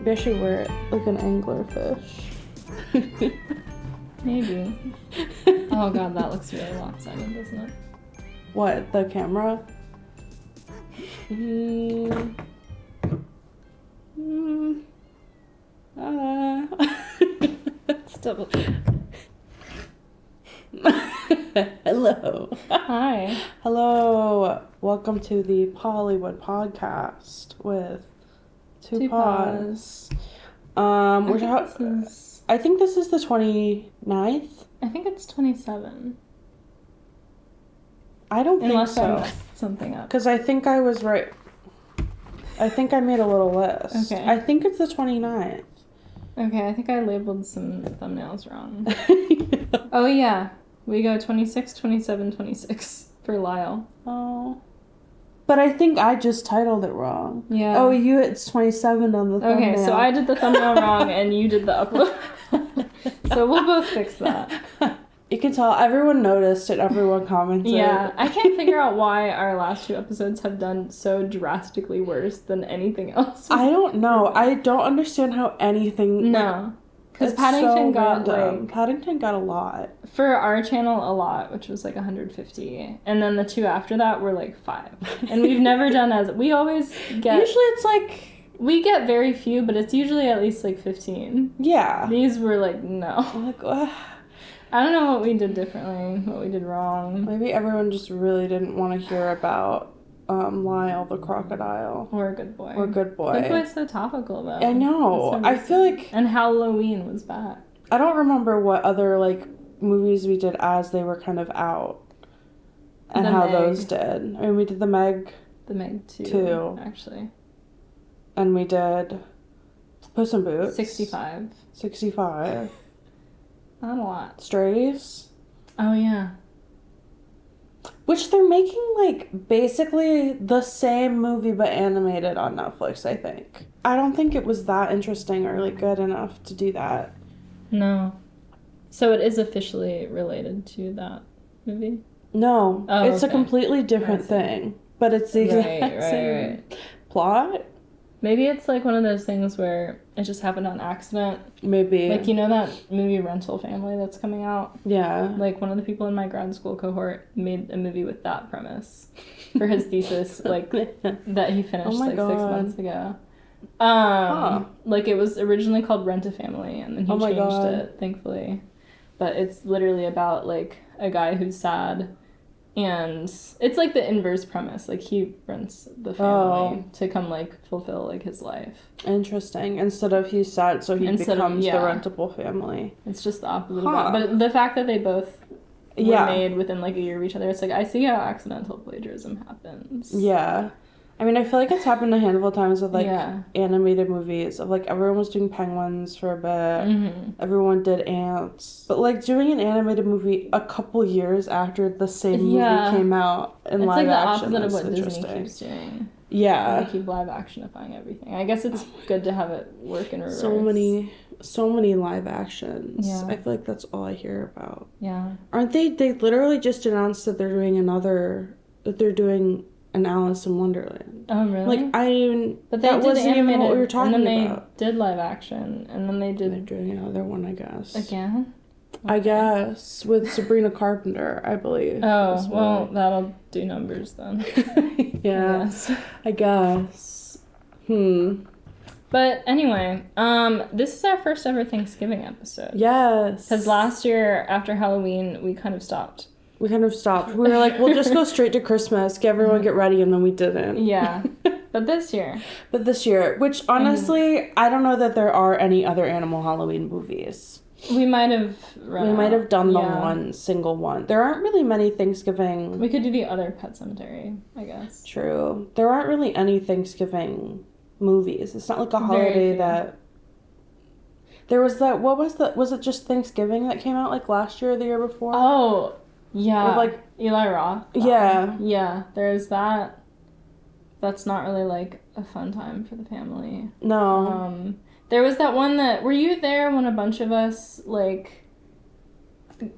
Maybe I should wear it like an anglerfish. Maybe. Oh god, that looks really lopsided, doesn't it? What, the camera? Still. Hello. Hi. Hello. Welcome to the Pawlywood Pawdcast with two paws. I think this is the 29th. I think it's 27. I don't think so. Unless I messed something up. Because I think I was right. I think I made a little list. Okay. I think it's the 29th. Okay, I think I labeled some thumbnails wrong. Oh yeah. We go 26, 27, 26 for Lyle. Oh. But I think I just titled it wrong. Yeah. Oh, it's 27 on the thumbnail. Okay, so I did the thumbnail wrong and you did the upload. So we'll both fix that. You can tell everyone noticed and everyone commented. Yeah, I can't figure out why our last two episodes have done so drastically worse than anything else. I don't know. I don't understand how anything... No. Because Paddington got Paddington got a lot. For our channel, a lot, which was like 150. And then the two after that were like 5. And we've never done we always get... Usually it's like... We get very few, but it's usually at least like 15. Yeah. These were like, no. Like, ugh. I don't know what we did differently, what we did wrong. Maybe everyone just really didn't want to hear about Lyle the crocodile. Or Good Boy. Good Boy. Good Boy's so topical, though. I know. So I feel like... And Halloween was back. I don't remember what other, like, movies we did as they were kind of out. And how those did. I mean, we did The Meg. The Meg 2, actually. And we did Puss in Boots. 65. 65. Not a lot. Strays. Oh, yeah. Which they're making, like, basically the same movie but animated on Netflix, I think. I don't think it was that interesting or, like, good enough to do that. No. So it is officially related to that movie? No. Oh, it's a completely different thing. But it's the exact same plot. Maybe it's, like, one of those things where it just happened on accident. Maybe. Like, you know that movie Rental Family that's coming out? Yeah. Like, one of the people in my grad school cohort made a movie with that premise for his thesis, like, that he finished, 6 months ago. Like, it was originally called Rent a Family, and then he changed it, thankfully. But it's literally about, like, a guy who's sad. And it's, like, the inverse premise. Like, he rents the family to come, like, fulfill, like, his life. Interesting. Instead of he's sad, so he becomes the rentable family. It's just the opposite of that. But the fact that they both were made within, like, a year of each other, it's like, I see how accidental plagiarism happens. Yeah. I mean, I feel like it's happened a handful of times with, like, animated movies. Of, like, everyone was doing Penguins for a bit. Mm-hmm. Everyone did Ants. But, like, doing an animated movie a couple years after the same movie came out in live action is interesting. It's, like, the opposite of what Disney keeps doing. Yeah. They keep live actionifying everything. I guess it's good to have it work in reverse. So many live actions. Yeah. I feel like that's all I hear about. Yeah. Aren't they literally just announced that they're doing an Alice in Wonderland. Oh, really? Like, but that wasn't even what we were talking about. And then they did live action, and then they're doing another one, I guess. Again? Okay. I guess, with Sabrina Carpenter, I believe. Oh, well, that'll do numbers then. Yeah, I guess. But anyway, this is our first ever Thanksgiving episode. Yes. Because last year, after Halloween, we kind of stopped. We were like, we'll just go straight to Christmas, everyone get ready, and then we didn't. Yeah. But this year, which honestly, I don't know that there are any other animal Halloween movies. We might have done the one single one. There aren't really many Thanksgiving. We could do the other Pet Sematary, I guess. True. There aren't really any Thanksgiving movies. It's not like a holiday that... There was that... Was it just Thanksgiving that came out, like, last year or the year before? Oh, yeah. With, like... Eli Roth. Yeah. Yeah, there's that. That's not really, like, a fun time for the family. No. There was that one that... Were you there when a bunch of us, like,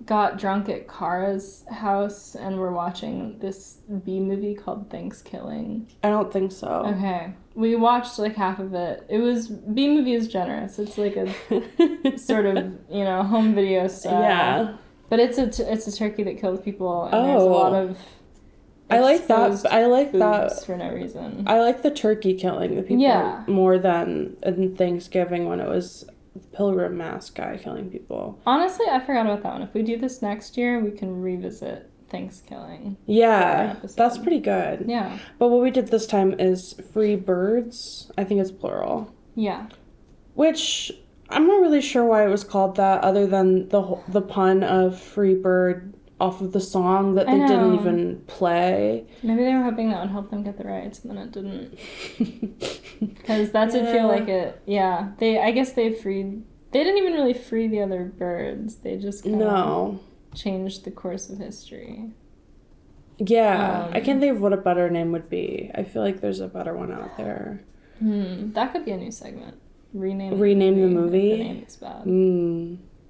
got drunk at Kara's house and were watching this B movie called Thanksgiving? I don't think so. Okay. We watched like half of it. It was, B movie is generous. It's like a sort of, home video style. Yeah. But it's a turkey that kills people, and there's a lot of I like that for no reason. I like the turkey killing the people more than in Thanksgiving when it was the Pilgrim Mask guy killing people. Honestly, I forgot about that one. If we do this next year, we can revisit Thanksgiving. Yeah, that's pretty good. Yeah. But what we did this time is free birds. I think it's plural. Yeah. Which I'm not really sure why it was called that, other than the pun of free bird off of the song that they didn't even play. Maybe they were hoping that would help them get the rights, and then it didn't. Because that did feel like it. Yeah, I guess they didn't even really free the other birds. They just kind of changed the course of history. Yeah, I can't think of what a better name would be. I feel like there's a better one out there. That could be a new segment. Rename the movie. If the name is bad.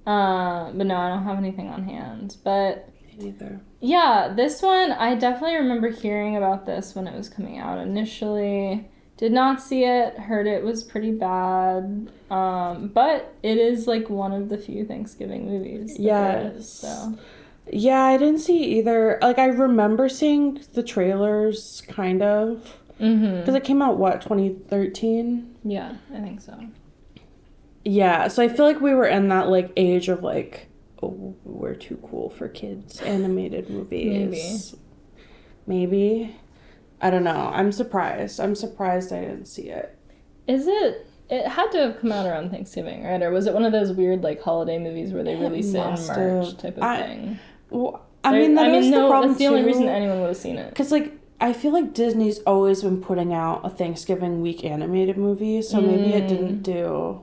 But no, I don't have anything on hand. But neither. Yeah, this one, I definitely remember hearing about this when it was coming out initially. Did not see it, heard it was pretty bad. But it is like one of the few Thanksgiving movies. Yes. So. Yeah, I didn't see either. Like, I remember seeing the trailers, kind of. Because it came out, 2013? Yeah, I think so. Yeah, so I feel like we were in that, like, age of, like, oh, we're too cool for kids animated movies. Maybe. I don't know. I'm surprised. I didn't see it. It had to have come out around Thanksgiving, right? Or was it one of those weird, like, holiday movies where they release it in March type of thing? Well, that's the problem, that's the only reason anyone would have seen it. Because, like, I feel like Disney's always been putting out a Thanksgiving week animated movie, so maybe it didn't do.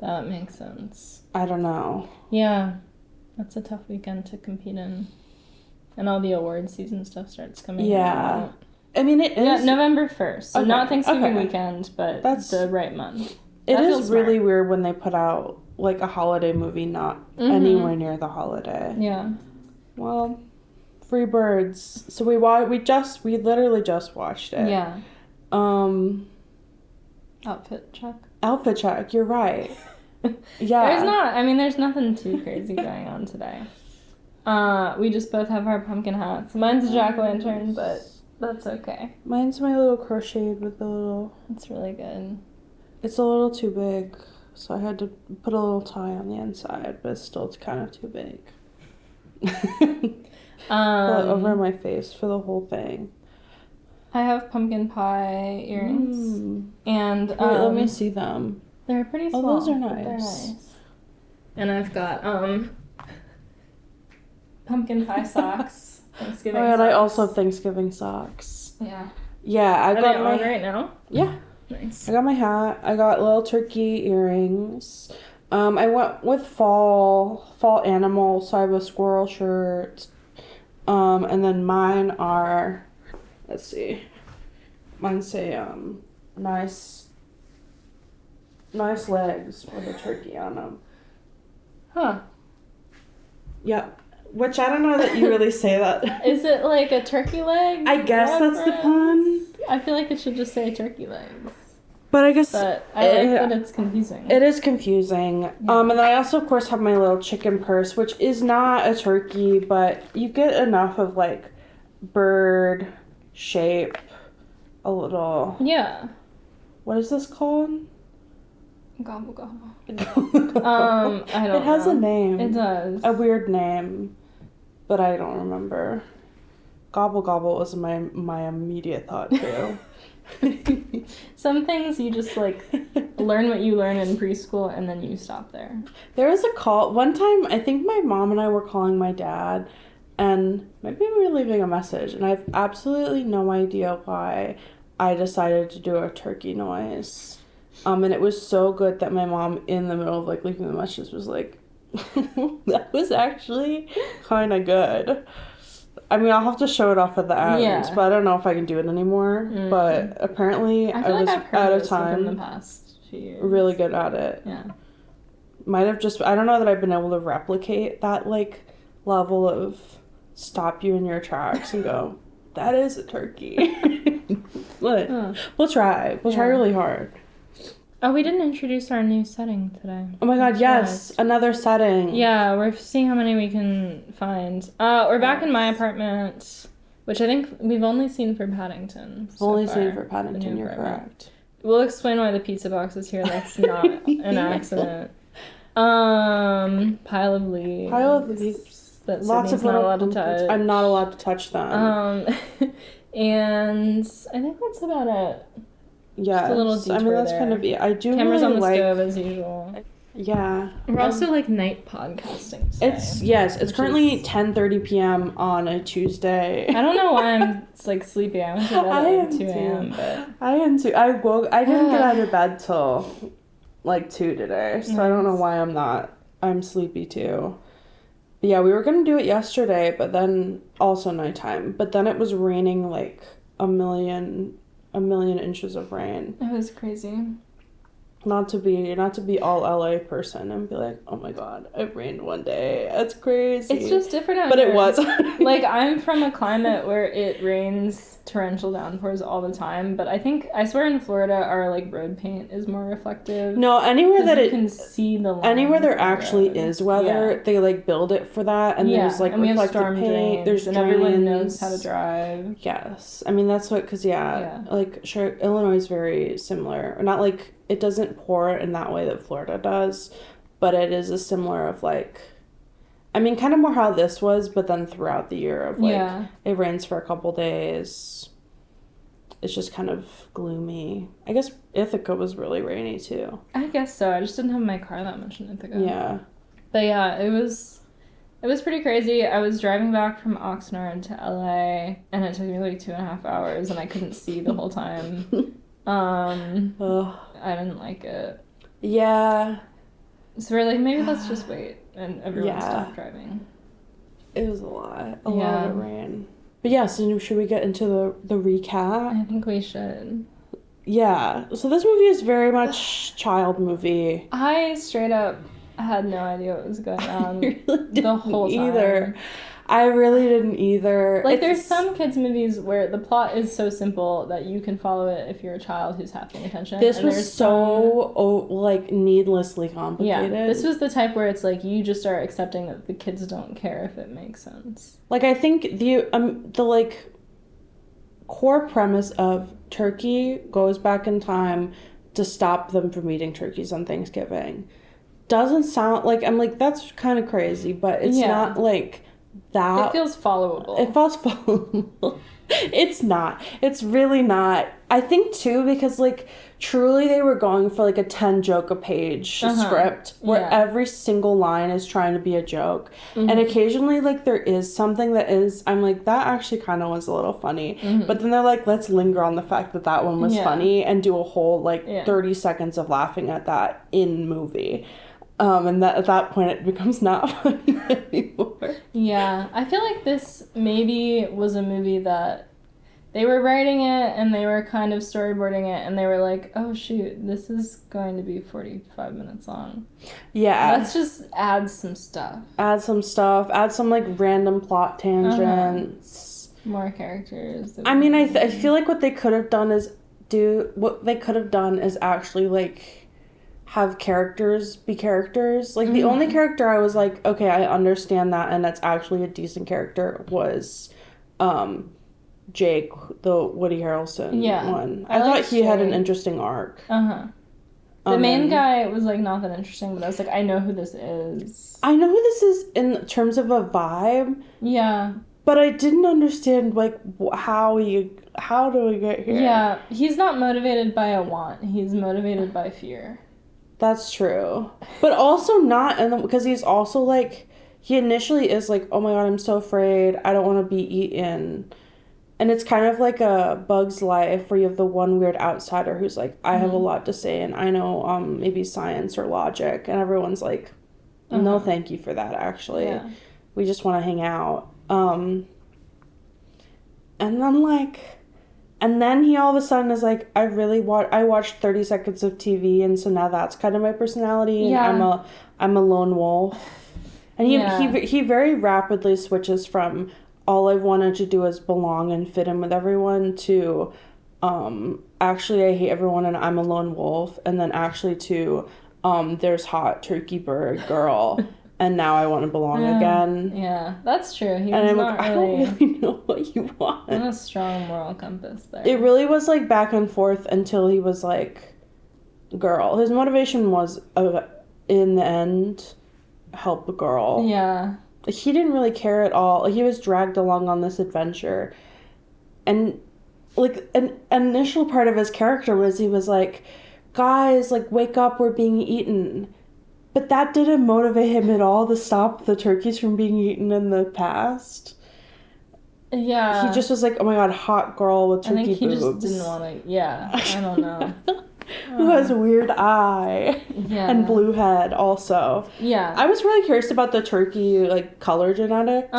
That makes sense. I don't know. Yeah. That's a tough weekend to compete in. And all the award season stuff starts coming out. I mean, it is... Yeah, November 1st. So not Thanksgiving weekend, but that's the right month. It is really weird when they put out, like, a holiday movie not anywhere near the holiday. Yeah. Well, Free Birds. So we literally just watched it. Yeah. Outfit check. You're right. Yeah. There's nothing too crazy going on today. We just both have our pumpkin hats. Mine's a jack-o'-lantern, but that's okay. Mine's my little crocheted with the little... It's really good. It's a little too big, so I had to put a little tie on the inside, but it's kind of too big. Pull it over my face for the whole thing. I have pumpkin pie earrings. And wait, let me see them. They're pretty small. Oh, those are nice. They're nice. And I've got pumpkin pie socks. Thanksgiving socks. And I also have Thanksgiving socks. Yeah. Yeah, I got my right now. Yeah. Nice. I got my hat. I got little turkey earrings. I went with fall animal, so I have a squirrel shirt. And then mine are, let's see. Mine say nice legs with a turkey on them. Huh. Yep. Which I don't know that you really say that. Is it like a turkey leg? I guess that's the pun. I feel like it should just say turkey legs. But I guess... But I like that it's confusing. It is confusing. Yeah. And then I also, of course, have my little chicken purse, which is not a turkey, but you get enough of, like, bird shape, a little... Yeah. What is this called? Gobble gobble. I don't know. It has a name. It does. A weird name, but I don't remember. Gobble gobble was my immediate thought, too. Some things you just, like, learn what you learn in preschool and then you stop there. There was a call. One time, I think my mom and I were calling my dad, and maybe we were leaving a message, and I have absolutely no idea why I decided to do a turkey noise. And it was so good that my mom, in the middle of, like, leaving the message, was like, that was actually kind of good. I mean, I'll have to show it off at the end, but I don't know if I can do it anymore. But apparently, I was out of time. In the past few years. Really good at it. Yeah. might have just, I don't know that I've been able to replicate that, like, level of stop you in your tracks and go, that is a turkey. But we'll try. We'll try really hard. Oh, we didn't introduce our new setting today. Oh my god, yes. Another setting. Yeah, we're seeing how many we can find. We're back in my apartment, which I think we've only seen for Paddington. Seen for Paddington, you're correct. We'll explain why the pizza box is here. That's not an accident. Pile of leaves. That Lots of not allowed to touch. I'm not allowed to touch them. And I think that's about it. Yeah, just a little detour. I mean, that's kind of it. I do Cameras really on the stove as usual. Yeah. We're also like night podcasting today. It's currently 10:30 p.m. on a Tuesday. I don't know why I'm like sleepy. I went to bed at like 2 a.m. But I am too. I didn't get out of bed till like 2 today, so I don't know why I'm sleepy too. But yeah, we were gonna do it yesterday, but then also nighttime. But then it was raining like a million inches of rain. It was crazy. Not to be all LA person and be like, oh my god, it rained one day. That's crazy. It's just different out but here. It was. Like, I'm from a climate where it rains torrential downpours all the time, but I swear in Florida our like road paint is more reflective. No, anywhere that you can see the lines anywhere there actually is weather, they like build it for that, and there's like and reflective storm paint. Drains, there's and drains. Everyone knows how to drive. Yes, I mean that's what like sure Illinois is very similar. Not like it doesn't pour in that way that Florida does, but it is a similar of like. I mean, kind of more how this was, but then throughout the year of like it rains for a couple days. It's just kind of gloomy. I guess Ithaca was really rainy too. I guess so. I just didn't have my car that much in Ithaca. Yeah. But yeah, it was pretty crazy. I was driving back from Oxnard to LA, and it took me like 2.5 hours, and I couldn't see the whole time. I didn't like it. Yeah. So we're like, maybe let's just wait. And everyone stopped driving. It was a lot. A lot of rain. But yeah, so should we get into the recap? I think we should. Yeah. So this movie is very much child movie. I straight up had no idea what was going on the whole time. Either. I really didn't either. Like, there's some kids' movies where the plot is so simple that you can follow it if you're a child who's half paying attention. This was like, needlessly complicated. Yeah, this was the type where it's like, you just are accepting that the kids don't care if it makes sense. Like, I think the like, core premise of Turkey goes back in time to stop them from eating turkeys on Thanksgiving. Doesn't sound like, I'm like, that's kind of crazy, but it's not like... that it feels followable. It's not. It's really not. I think too because like truly they were going for like a 10 joke a page script where every single line is trying to be a joke, and occasionally like there is something that is, I'm like, that actually kind of was a little funny, but then they're like, let's linger on the fact that one was funny and do a whole like 30 seconds of laughing at that in movie. And that at that point it becomes not funny anymore. Yeah, I feel like this maybe was a movie that they were writing it and they were kind of storyboarding it and they were like, oh shoot, this is going to be 45 minutes long. Yeah. Let's just add some stuff. Add some like random plot tangents. More characters. I mean, I feel like what they could have done is actually like have characters be characters. Like, the only character I was like, okay, I understand that, and that's actually a decent character, was Jake, the Woody Harrelson one. I thought he had an interesting arc. The main guy was, like, not that interesting, but I was like, I know who this is. I know who this is in terms of a vibe. Yeah. But I didn't understand, like, how do we get here? Yeah, he's not motivated by a want. He's motivated by fear. That's true. But also not, because he's also, like, he initially is like, oh my god, I'm so afraid. I don't want to be eaten. And it's kind of like a Bug's Life where you have the one weird outsider who's like, I have a lot to say and I know maybe science or logic. And everyone's like, no thank you for that, actually. Yeah. We just want to hang out. And then, like, And then he all of a sudden is like, I watched 30 seconds of TV, and so now that's kind of my personality, and I'm a lone wolf. And he very rapidly switches from all I wanted to do is belong and fit in with everyone to actually I hate everyone and I'm a lone wolf, and then actually to there's hot turkey bird girl and now I want to belong again. Yeah, that's true. And I'm like, I don't really know what you want. Not a strong moral compass there. It really was like back and forth until he was like, girl. His motivation was in the end help a girl. Yeah. He didn't really care at all. He was dragged along on this adventure. And like an initial part of his character was he was like, guys, like, wake up, we're being eaten. But that didn't motivate him at all to stop the turkeys from being eaten in the past. Yeah. He just was like, oh my god, hot girl with turkey boobs. I think he just didn't want to, I don't know. Who has a weird eye and blue head also. Yeah. I was really curious about the turkey, like, color genetics.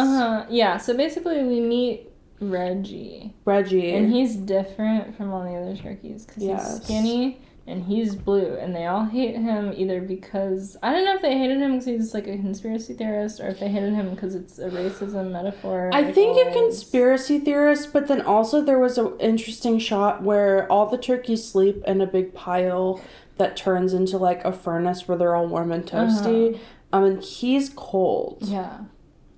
Yeah, so basically we meet Reggie. And he's different from all the other turkeys because he's skinny and he's blue. And they all hate him either because... I don't know if they hated him because he's, like, a conspiracy theorist or if they hated him because it's a racism metaphor. I think a conspiracy theorist, but then also there was an interesting shot where all the turkeys sleep in a big pile that turns into, like, a furnace where they're all warm and toasty. And he's cold. Yeah.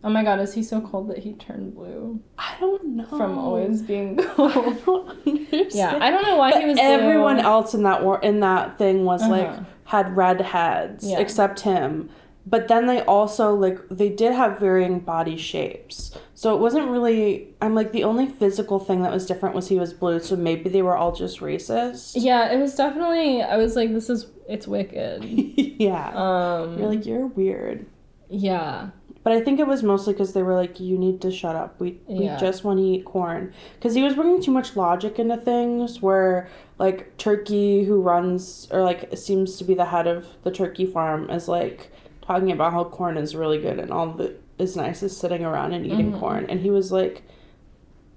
Oh my god, is he so cold that he turned blue? I don't know. From always being cold. I don't understand. Yeah, I don't know why he was blue. Everyone else in that thing was like had red heads except him. But then they also they did have varying body shapes. So it wasn't really, I'm like, the only physical thing that was different was he was blue, so maybe they were all just racist. Yeah, it was definitely, I was like, it's wicked. Yeah. You're like, you're weird. Yeah. But I think it was mostly because they were like, you need to shut up. We just want to eat corn. Because he was bringing too much logic into things where, like, Turkey, who runs, or, like, seems to be the head of the turkey farm, is, like, talking about how corn is really good and all that is nice is sitting around and eating corn. And he was, like,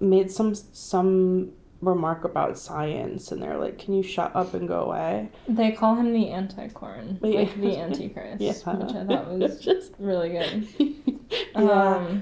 made some remark about science, and they're like, can you shut up and go away? They call him the anti-corn, like the Antichrist, which I thought was just really good. So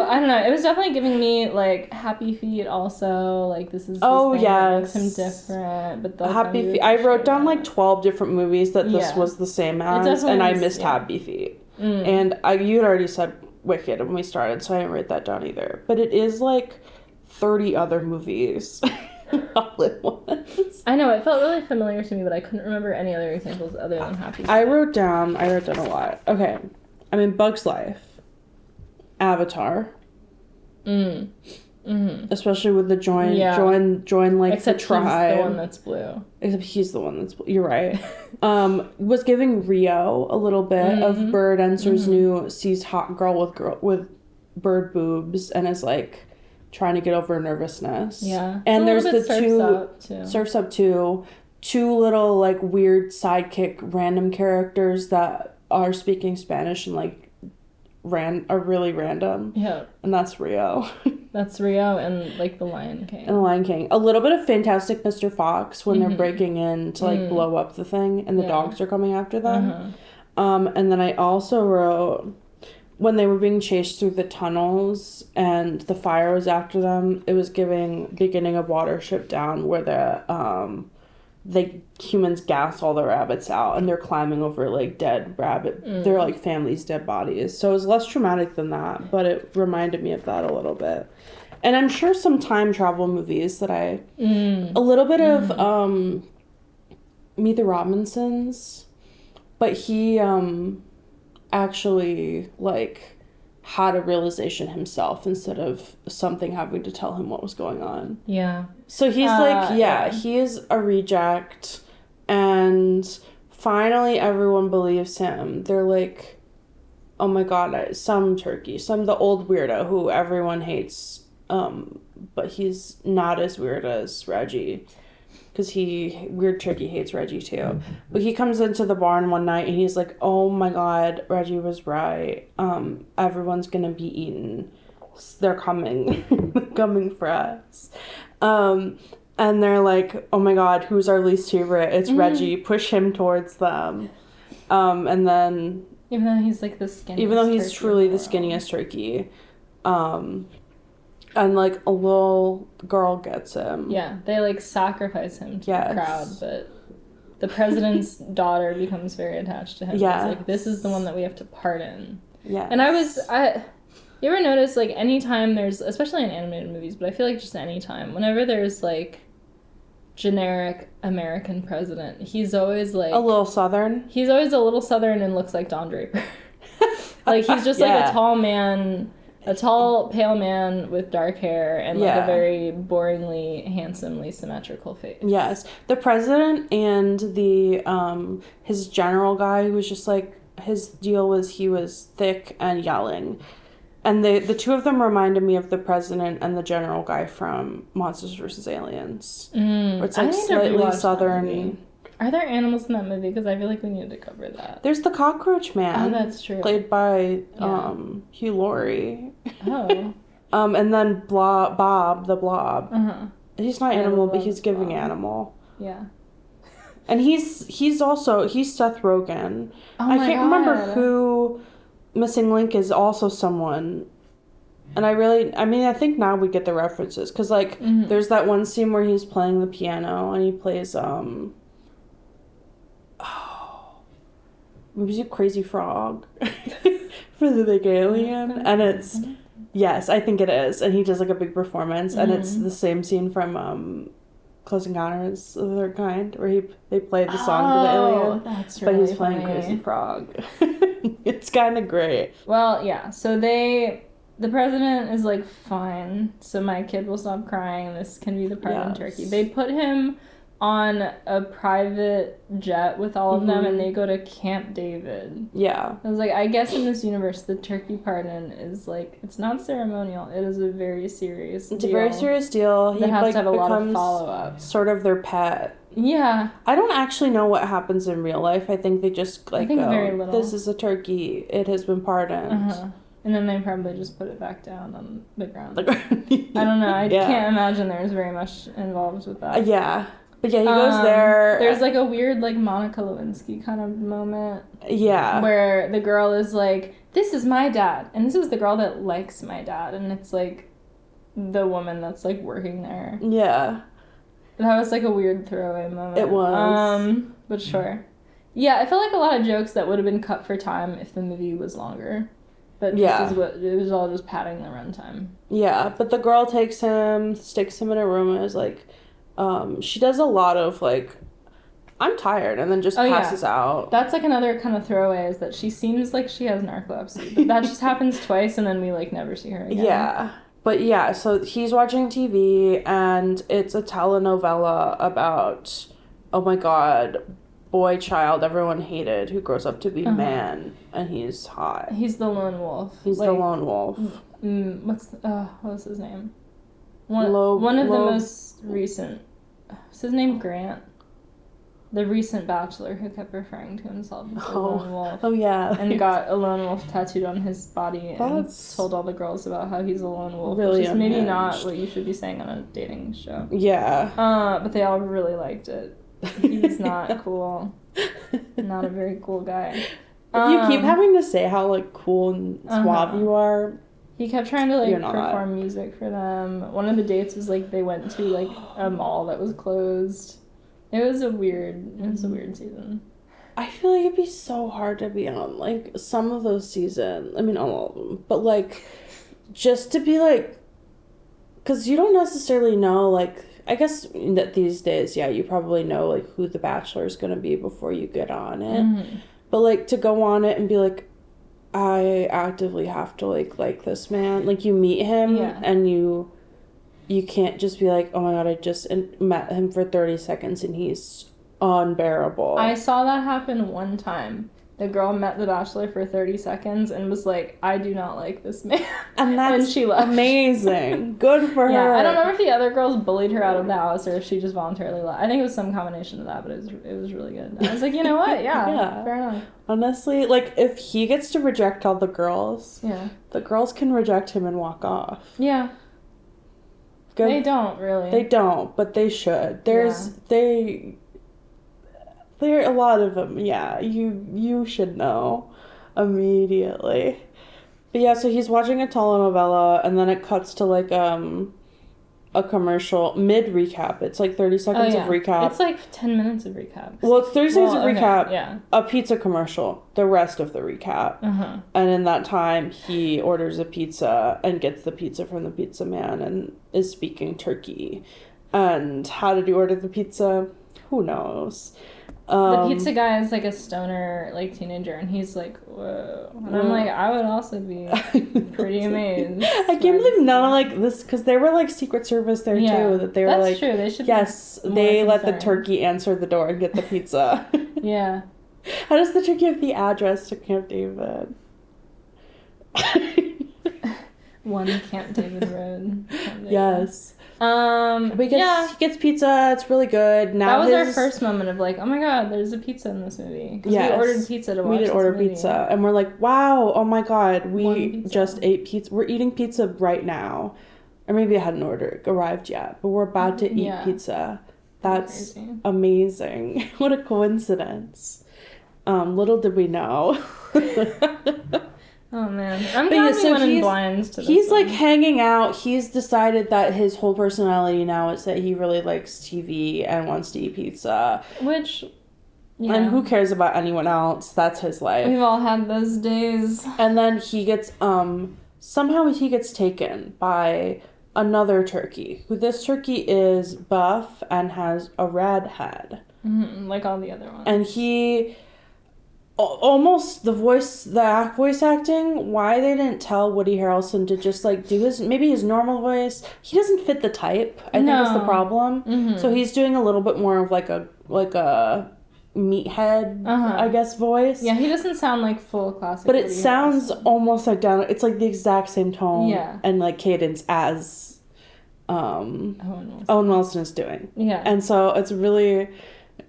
I don't know, it was definitely giving me like Happy Feet also, like this is that makes him different, but the Happy Feet, I wrote down like 12 different movies that this was the same as, and I missed Happy Feet. And you had already said Wicked when we started, so I didn't write that down either. But it is like 30 other movies all at once. I know, it felt really familiar to me, but I couldn't remember any other examples other than Happy Feet. I wrote down a lot. Okay. I mean, Bug's Life. Avatar. Especially with the join like except the tribe. He's the one that's blue. Except he's the one that's blue. You're right. Was giving Rio a little bit of Bird Enser's new sees hot girl with bird boobs and is like trying to get over nervousness. Yeah. And there's the Surf's Up too. Two little like weird sidekick random characters that are speaking Spanish and like are really random. Yeah. And that's Rio. That's Rio and like the Lion King. And the Lion King. A little bit of Fantastic Mr. Fox when they're breaking in to like blow up the thing and the dogs are coming after them. And then I also wrote when they were being chased through the tunnels and the fire was after them, it was giving beginning of Watership Down where the humans gas all the rabbits out and they're climbing over like dead rabbit they're like families' dead bodies, so it was less traumatic than that, but it reminded me of that a little bit. And I'm sure some time travel movies that a little bit of Meet the Robinsons, but he actually like had a realization himself instead of something having to tell him what was going on. Yeah. So he's he is a reject, and finally everyone believes him. They're like, oh my god, the old weirdo who everyone hates, but he's not as weird as Reggie. Because Weird Turkey hates Reggie too. But he comes into the barn one night and he's like, oh my god, Reggie was right. Everyone's gonna be eaten. they're coming, coming for us. And they're like, oh my God, who's our least favorite? It's Reggie. Push him towards them. And then... Even though he's like the skinniest Even though he's truly the world. skinniest turkey. And like a little girl gets him. Yeah, they like sacrifice him to the crowd, but the president's daughter becomes very attached to him. Yeah. It's like, this is the one that we have to pardon. Yeah. And you ever notice, like, anytime there's, especially in animated movies, but I feel like just anytime, whenever there's, like, generic American president, he's always, like... A little Southern? He's always a little Southern and looks like Don Draper. Like, he's just, like, a tall man, a tall, pale man with dark hair and, like, a very boringly, handsomely symmetrical face. Yes. The president and the, his general guy who was just, like, his deal was he was thick and yelling. And the two of them reminded me of the president and the general guy from Monsters vs. Aliens. Where it's like slightly Southern. Are there animals in that movie? Because I feel like we need to cover that. There's the cockroach man. Oh, that's true. Played by Hugh Laurie. Oh. And then Bob the Blob. Uh-huh. He's not animal, but he's giving animal. Yeah. And he's Seth Rogen. Oh I can't remember who... Missing Link is also someone, and I think now we get the references, because, like, there's that one scene where he's playing the piano, and he plays, maybe Crazy Frog for the Big Alien, and it's, yes, I think it is, and he does, like, a big performance, and it's the same scene from, Close Encounters of the Third Kind, where they play the song to the alien, that's really but he's playing Crazy Frog. It's kind of great. Well, yeah, so the president is like, fine, so my kid will stop crying, this can be the pardon turkey. They put him on a private jet with all of them, and they go to Camp David. Yeah. I was like, I guess in this universe, the turkey pardon is, like, it's not ceremonial. It is a very serious deal. It's a very serious deal. He has to have a lot of follow-up. Sort of their pet. Yeah. I don't actually know what happens in real life. I think they just, like, go, very little. This is a turkey. It has been pardoned. Uh-huh. And then they probably just put it back down on the ground. I don't know. I can't imagine there's very much involved with that. Yeah. But yeah, he goes there. There's, like, a weird, like, Monica Lewinsky kind of moment. Yeah. Where the girl is like, this is my dad. And this is the girl that likes my dad. And it's, like, the woman that's, like, working there. Yeah. That was, like, a weird throwaway moment. It was. But sure. Yeah, I felt like a lot of jokes that would have been cut for time if the movie was longer. But it was all just padding the runtime. Yeah, but the girl takes him, sticks him in a room, and is like... she does a lot of, like, I'm tired, and then just passes out. That's, like, another kind of throwaway, is that she seems like she has narcolepsy. But that just happens twice, and then we, like, never see her again. Yeah. But, yeah, so he's watching TV, and it's a telenovela about, oh, my God, boy child everyone hated who grows up to be a man, and he's hot. He's the lone wolf. He's the lone wolf. What was his name? One of the most recent... What's his name? Grant? The recent bachelor who kept referring to himself as a lone wolf. Oh, yeah. And got a lone wolf tattooed on his body and told all the girls about how he's a lone wolf. Really which is maybe not what you should be saying on a dating show. Yeah. But they all really liked it. He was not cool. Not a very cool guy. You keep having to say how, like, cool and suave you are. He kept trying to, like, perform music for them. One of the dates was, like, they went to, like, a mall that was closed. It was a weird season. I feel like it'd be so hard to be on, like, some of those seasons. I mean, not all of them. But, like, just to be, like... Because you don't necessarily know, like... I guess that these days, yeah, you probably know, like, who the Bachelor's going to be before you get on it. Mm-hmm. But, like, to go on it and be, like... I actively have to, like this man. Like, you meet him, and you can't just be like, oh my God, I just met him for 30 seconds, and he's unbearable. I saw that happen one time. the girl met the bachelor for 30 seconds and was like, I do not like this man. And that's and she left. Amazing. Good for her. I don't remember if the other girls bullied her out of the house or if she just voluntarily left. I think it was some combination of that, but it was really good. I was like, you know what? Yeah, fair enough. Honestly, like, if he gets to reject all the girls, the girls can reject him and walk off. Yeah. Good. They don't, really. They don't, but they should. There are a lot of them, you should know immediately. But yeah, so he's watching a telenovela, and then it cuts to, like, a commercial mid-recap. It's like 30 seconds of recap. It's like 10 minutes of recap. Well, it's 30 seconds of recap, a pizza commercial, the rest of the recap. And in that time, he orders a pizza and gets the pizza from the pizza man and is speaking turkey. And how did he order the pizza? Who knows? The pizza guy is like a stoner, like, teenager, and he's like, whoa. And I'm like, I would also be pretty amazed. I can't believe none of, like, this, because they were, like, Secret Service there, too, that they were, like, true. They should they let the turkey answer the door and get the pizza. Yeah. How does the turkey have the address to Camp David? 1 Camp David Road. Yes. He gets pizza. It's really good. Now that was our first moment of like, oh my god, there's a pizza in this movie. Because we ordered pizza to watch. We did order pizza, and we're like, wow, oh my god, we just ate pizza. We're eating pizza right now, or maybe it hadn't arrived yet, but we're about to eat pizza. That's amazing. What a coincidence. Little did we know. Oh man, I'm glad we went in blind to this. He's like hanging out. He's decided that his whole personality now is that he really likes TV and wants to eat pizza. Which, and who cares about anyone else? That's his life. We've all had those days. And then he gets somehow he gets taken by another turkey. Who this turkey is buff and has a red head, like all the other ones. And he. Almost the voice acting, why they didn't tell Woody Harrelson to just like do his normal voice. He doesn't fit the type, I think is the problem. So he's doing a little bit more of like a meathead, I guess, voice. Yeah, he doesn't sound like full classic. But it sounds almost identical. It's like the exact same tone and like cadence as Owen Wilson is doing. Yeah. And so it's really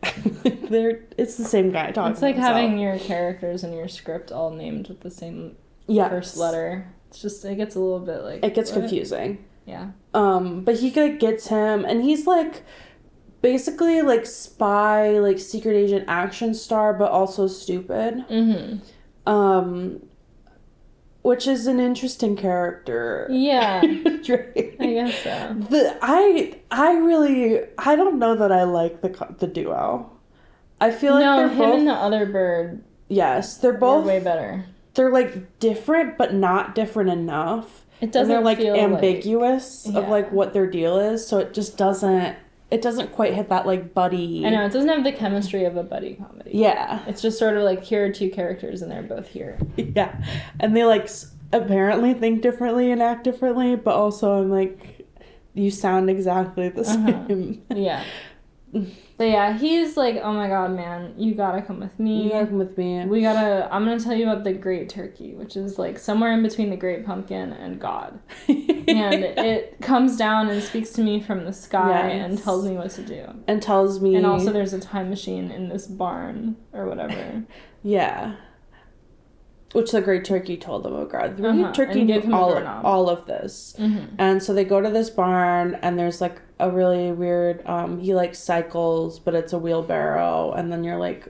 it's the same guy talking. It's like having your characters in your script all named with the same first letter. It's just, it gets a little bit like, it gets confusing. Yeah. But he like gets him, and he's like basically like spy, like secret agent action star, but also stupid. Which is an interesting character. Yeah. Right? I guess so. I don't know that I like the duo. I feel like they're him both, and the other bird. Yes, they're both way better. They're like different, but not different enough. It doesn't. And they're like feel ambiguous of like what their deal is, so it just doesn't. It doesn't quite hit that like buddy. I know, it doesn't have the chemistry of a buddy comedy. Yeah, it's just sort of like, here are two characters and they're both here. Yeah, and they like apparently think differently and act differently, but also I'm like, you sound exactly the same. Yeah. But yeah, he's like, oh my god, man, you gotta come with me. You gotta come with me. I'm gonna tell you about the Great Turkey, which is like somewhere in between the Great Pumpkin and God. And it comes down and speaks to me from the sky and tells me what to do. And tells me... And also there's a time machine in this barn or whatever. Yeah. Which the Great Turkey told them about God. The Great Turkey knew all of this. And so they go to this barn, and there's like a really weird, he like cycles, but it's a wheelbarrow. And then you're like,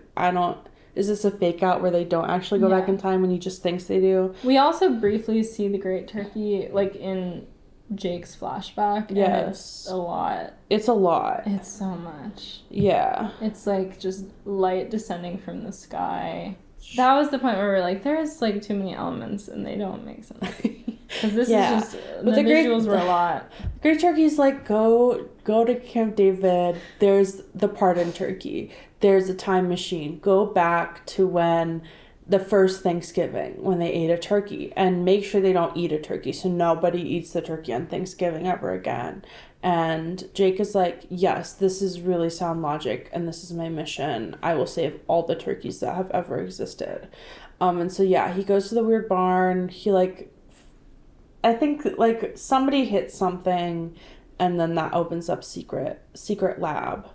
is this a fake out where they don't actually go back in time and he just thinks they do? We also briefly see the Great Turkey like in Jake's flashback. Yes. It's a lot. It's a lot. It's so much. Yeah. It's like just light descending from the sky. That was the point where we're like, there's like too many elements and they don't make sense. Because this is just, the visuals were a lot. Great Turkey's like, go to Camp David. There's the part in Turkey. There's a time machine. Go back to when the first Thanksgiving when they ate a turkey, and make sure they don't eat a turkey so nobody eats the turkey on Thanksgiving ever again. And Jake is like, yes, this is really sound logic, and this is my mission. I will save all the turkeys that have ever existed. And so, yeah, he goes to the weird barn. He, like, I think, like, somebody hits something, and then that opens up secret lab.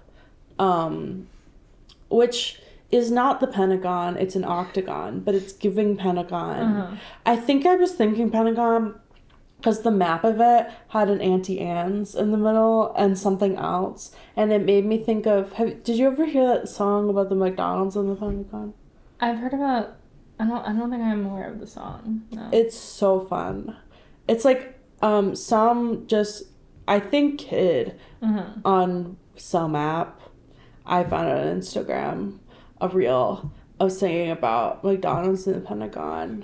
Which is not the Pentagon. It's an octagon, but it's giving Pentagon. I think I was thinking Pentagon because the map of it had an Auntie Anne's in the middle and something else, and it made me think of. Did you ever hear that song about the McDonald's and the Pentagon? I've heard about. I don't think I'm aware of the song. No. It's so fun. It's like some just I think kid on some app. I found it on Instagram, a reel of singing about McDonald's and the Pentagon.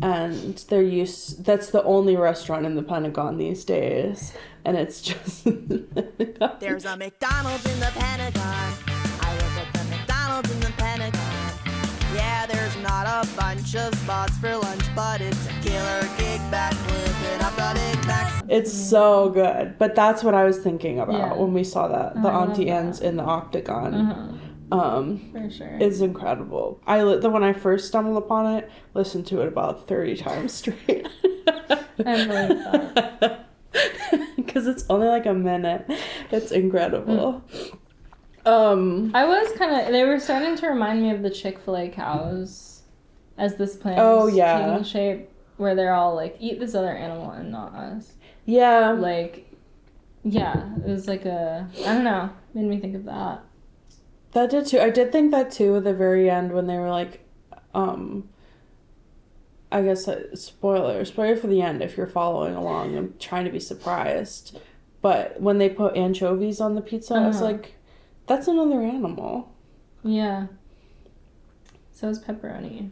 And that's the only restaurant in the Pentagon these days. And it's just... There's a McDonald's in the Pentagon. I work at the McDonald's in the Pentagon. Yeah, there's not a bunch of spots for lunch, but it's a killer kickback, flipping up the Big Macs. It's so good. But that's what I was thinking about when we saw that. The Auntie Anne's in the octagon. For sure. It's incredible. When I first stumbled upon it, listened to it about 30 times straight. I believe that. Because it's only like a minute. It's incredible. I was they were starting to remind me of the Chick-fil-A cows as this plan was taking shape, where they're all like, eat this other animal and not us. Yeah. Like, yeah, it was like I don't know, made me think of that. That did too. I did think that too at the very end when they were like, I guess spoiler for the end if you're following along and trying to be surprised. But when they put anchovies on the pizza, I was like, that's another animal. Yeah. So is pepperoni.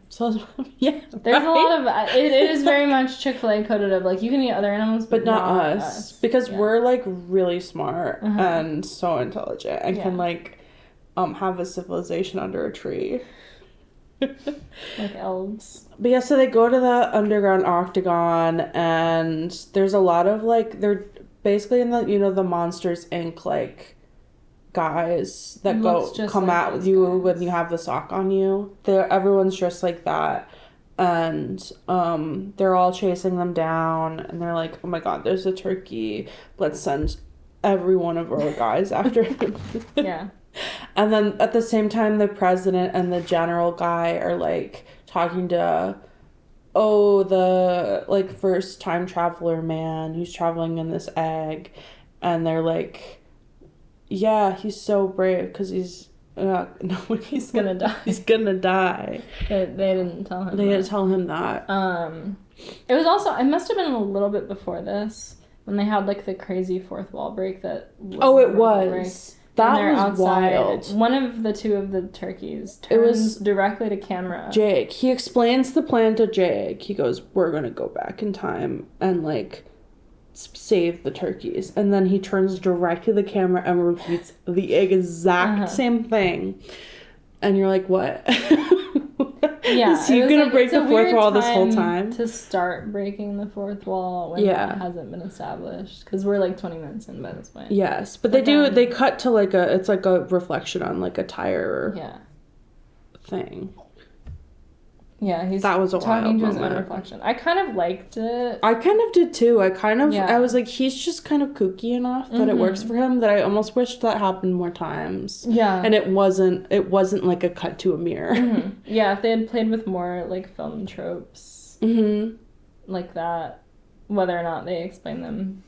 Yeah. There's a lot of it is very much Chick-fil-A coded of like you can eat other animals but not us. Because we're like really smart and so intelligent and can like have a civilization under a tree. Like elves. But yeah, so they go to the underground octagon, and there's a lot of like, they're basically in the, the Monsters Inc. like guys that come like at you guys when you have the sock on you. Everyone's dressed like that, and they're all chasing them down, and they're like, oh my god, there's a turkey, let's send every one of our guys after him. Yeah. And then at the same time, the president and the general guy are like talking to the like first time traveler man who's traveling in this egg, and they're like, yeah, he's so brave because he's gonna die. He's gonna die. They didn't tell him. They didn't tell him that. It was also, it must have been a little bit before this when they had like the crazy fourth wall break that. It was. That was outside. Wild. One of the two of the turkeys turns directly to camera. Jake. He explains the plan to Jake. He goes, we're going to go back in time and, like, save the turkeys. And then he turns directly to the camera and repeats the exact same thing. And you're like, what? Yeah. Is he going to break the fourth wall this whole time? To start breaking the fourth wall when it hasn't been established. Because we're like 20 minutes in by this point. Yes. But they cut to like it's like a reflection on like a tire thing. Yeah, he's that was a talking to wild his own reflection. I kind of liked it. I kind of did too. I was like, he's just kind of kooky enough that it works for him, that I almost wished that happened more times. Yeah. And it wasn't like a cut to a mirror. Yeah, if they had played with more like film tropes like that, whether or not they explain them.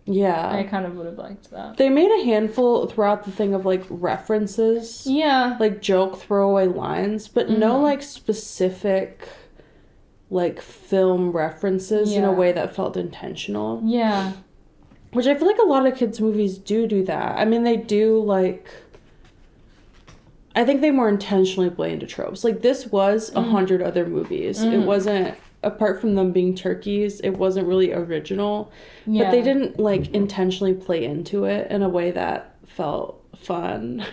Yeah. I kind of would have liked that. They made a handful throughout the thing of, like, references. Yeah. Like, joke throwaway lines, but no, like, specific, like, film references in a way that felt intentional. Yeah. Which I feel like a lot of kids' movies do that. I mean, they do, like... I think they more intentionally play into tropes. Like, this was 100 other movies. It wasn't... Apart from them being turkeys, it wasn't really original. Yeah. But they didn't, like, intentionally play into it in a way that felt fun.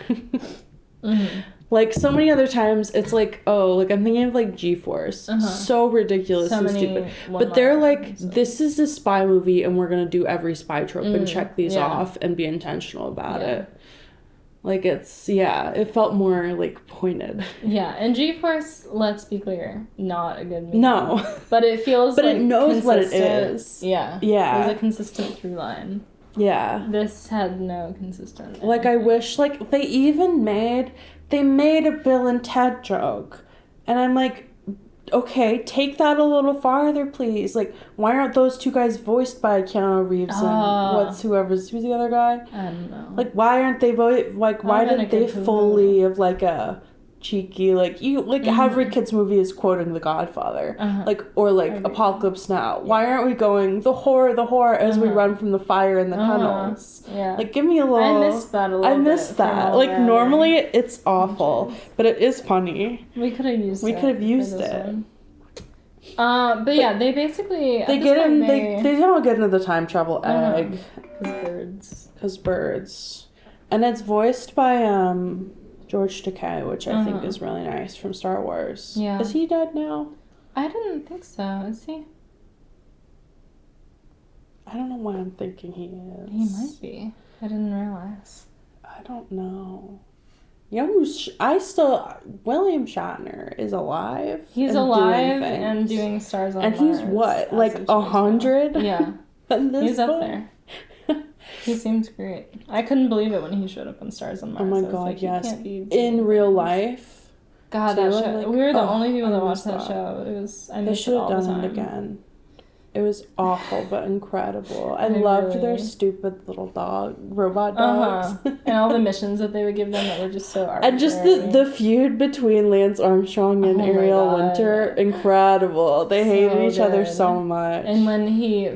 Like, so many other times, it's like, oh, like, I'm thinking of, like, G-Force. So ridiculous and stupid. But they're like, this is a spy movie, and we're gonna do every spy trope and check these off and be intentional about it. Like, it's, it felt more, like, pointed. Yeah, and G-Force, let's be clear, not a good movie. No. But it feels but like it knows what it consistent. is. Yeah. Yeah. There's a consistent through line. Yeah. This had no consistent. Like, I wish, like, they made a Bill and Ted joke. And I'm like, okay, take that a little farther, please. Like, why aren't those two guys voiced by Keanu Reeves and who's the other guy? I don't know. Like, why aren't they why didn't they fully have, like, a cheeky, like, every kid's movie is quoting The Godfather. Like, or, like, Apocalypse Now. Why aren't we going, the horror, as we run from the fire in the tunnels? Yeah. Like, give me a little... I missed that a little bit. I missed that. Like, normally it's awful, but it is funny. We could have used it. But yeah, they basically... They don't get into the time travel egg. Because birds. And it's voiced by, George Takei, which I think is really nice, from Star Wars. Yeah. Is he dead now? I didn't think so. Is he? I don't know why I'm thinking he is. He might be. I didn't realize. I don't know. You know William Shatner is alive. He's alive and doing Stars on Mars. And he's what, like 100? Yeah. He's up there. He seems great. I couldn't believe it when he showed up on Stars on Mars. Oh my god, like, yes. In real life. God, that show. Like, we were the only people that watched that show. It was. They should have done it again. It was awful but incredible. I loved their stupid little robot dogs. And all the missions that they would give them that were just so arbitrary. And just the feud between Lance Armstrong and Ariel Winter, incredible. They hated each other so much. And when they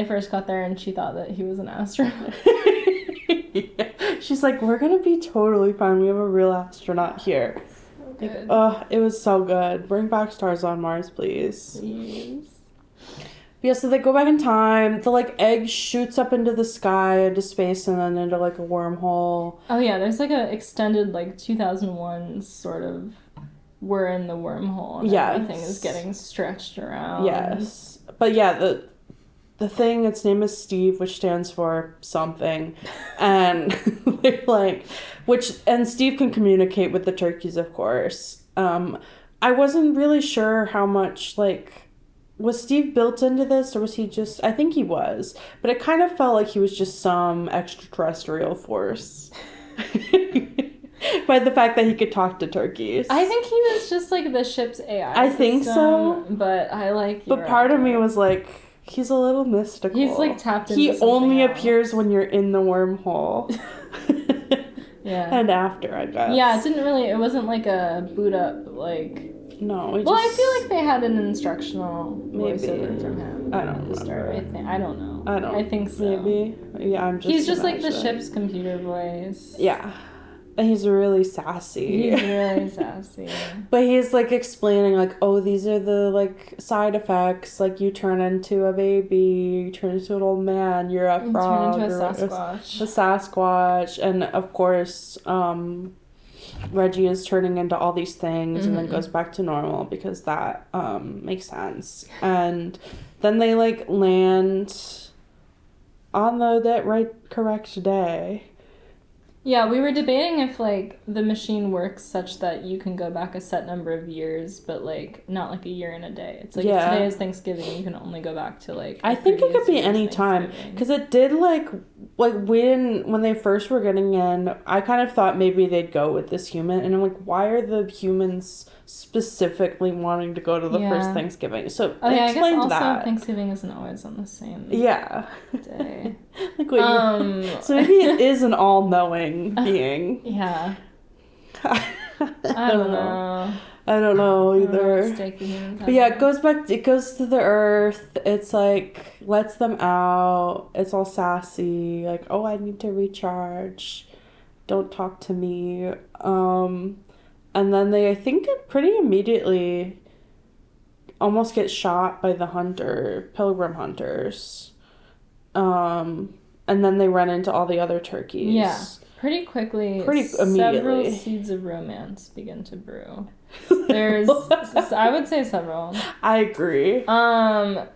first got there and she thought that he was an astronaut. She's like, we're gonna be totally fine. We have a real astronaut here. It was so good. Bring back Stars on Mars, please. Yeah, so they go back in time. The, like, egg shoots up into the sky, into space, and then into, like, a wormhole. Oh, yeah, there's, like, a extended, like, 2001 sort of... We're in the wormhole, and everything is getting stretched around. Yes. But, yeah, the thing, its name is Steve, which stands for something. And, they're, like... And Steve can communicate with the turkeys, of course. I wasn't really sure how much, like... Was Steve built into this, or was he just... I think he was. But it kind of felt like he was just some extraterrestrial force. By the fact that he could talk to turkeys. I think he was just, like, the ship's AI I think so. But I like... But part of me was like, he's a little mystical. He's, like, tapped into He only appears when you're in the wormhole. Yeah. And after, I guess. Yeah, it wasn't, like, a boot up, like... No, I feel like they had an instructional voiceover from him. I don't know. I don't know. I think so. Maybe. Yeah, He's just like the ship's computer voice. Yeah. And he's really sassy. But he's, like, explaining, like, oh, these are the, like, side effects. Like, you turn into a baby, you turn into an old man, you're a frog. You turn into a Sasquatch. A Sasquatch. And, of course, Reggie is turning into all these things and then goes back to normal because that makes sense. And then they, like, land on the correct day. Yeah, we were debating if, like, the machine works such that you can go back a set number of years, but, like, not, like, a year and a day. It's like, if today is Thanksgiving, you can only go back to, like... I think it could be any time. Because it did, like, when they first were getting in, I kind of thought maybe they'd go with this human. And I'm like, why are the humans specifically wanting to go to the first Thanksgiving? So they explained that. I guess also Thanksgiving isn't always on the same day. Like, so maybe it is an all-knowing being. Yeah. I don't know. I don't know either. But yeah, it goes to the Earth. It's like, lets them out. It's all sassy. Like, oh, I need to recharge. Don't talk to me. And then they, I think, pretty immediately almost get shot by the pilgrim hunters. And then they run into all the other turkeys. Yeah. Pretty quickly, immediately. Several seeds of romance begin to brew. There's, I would say several. I agree.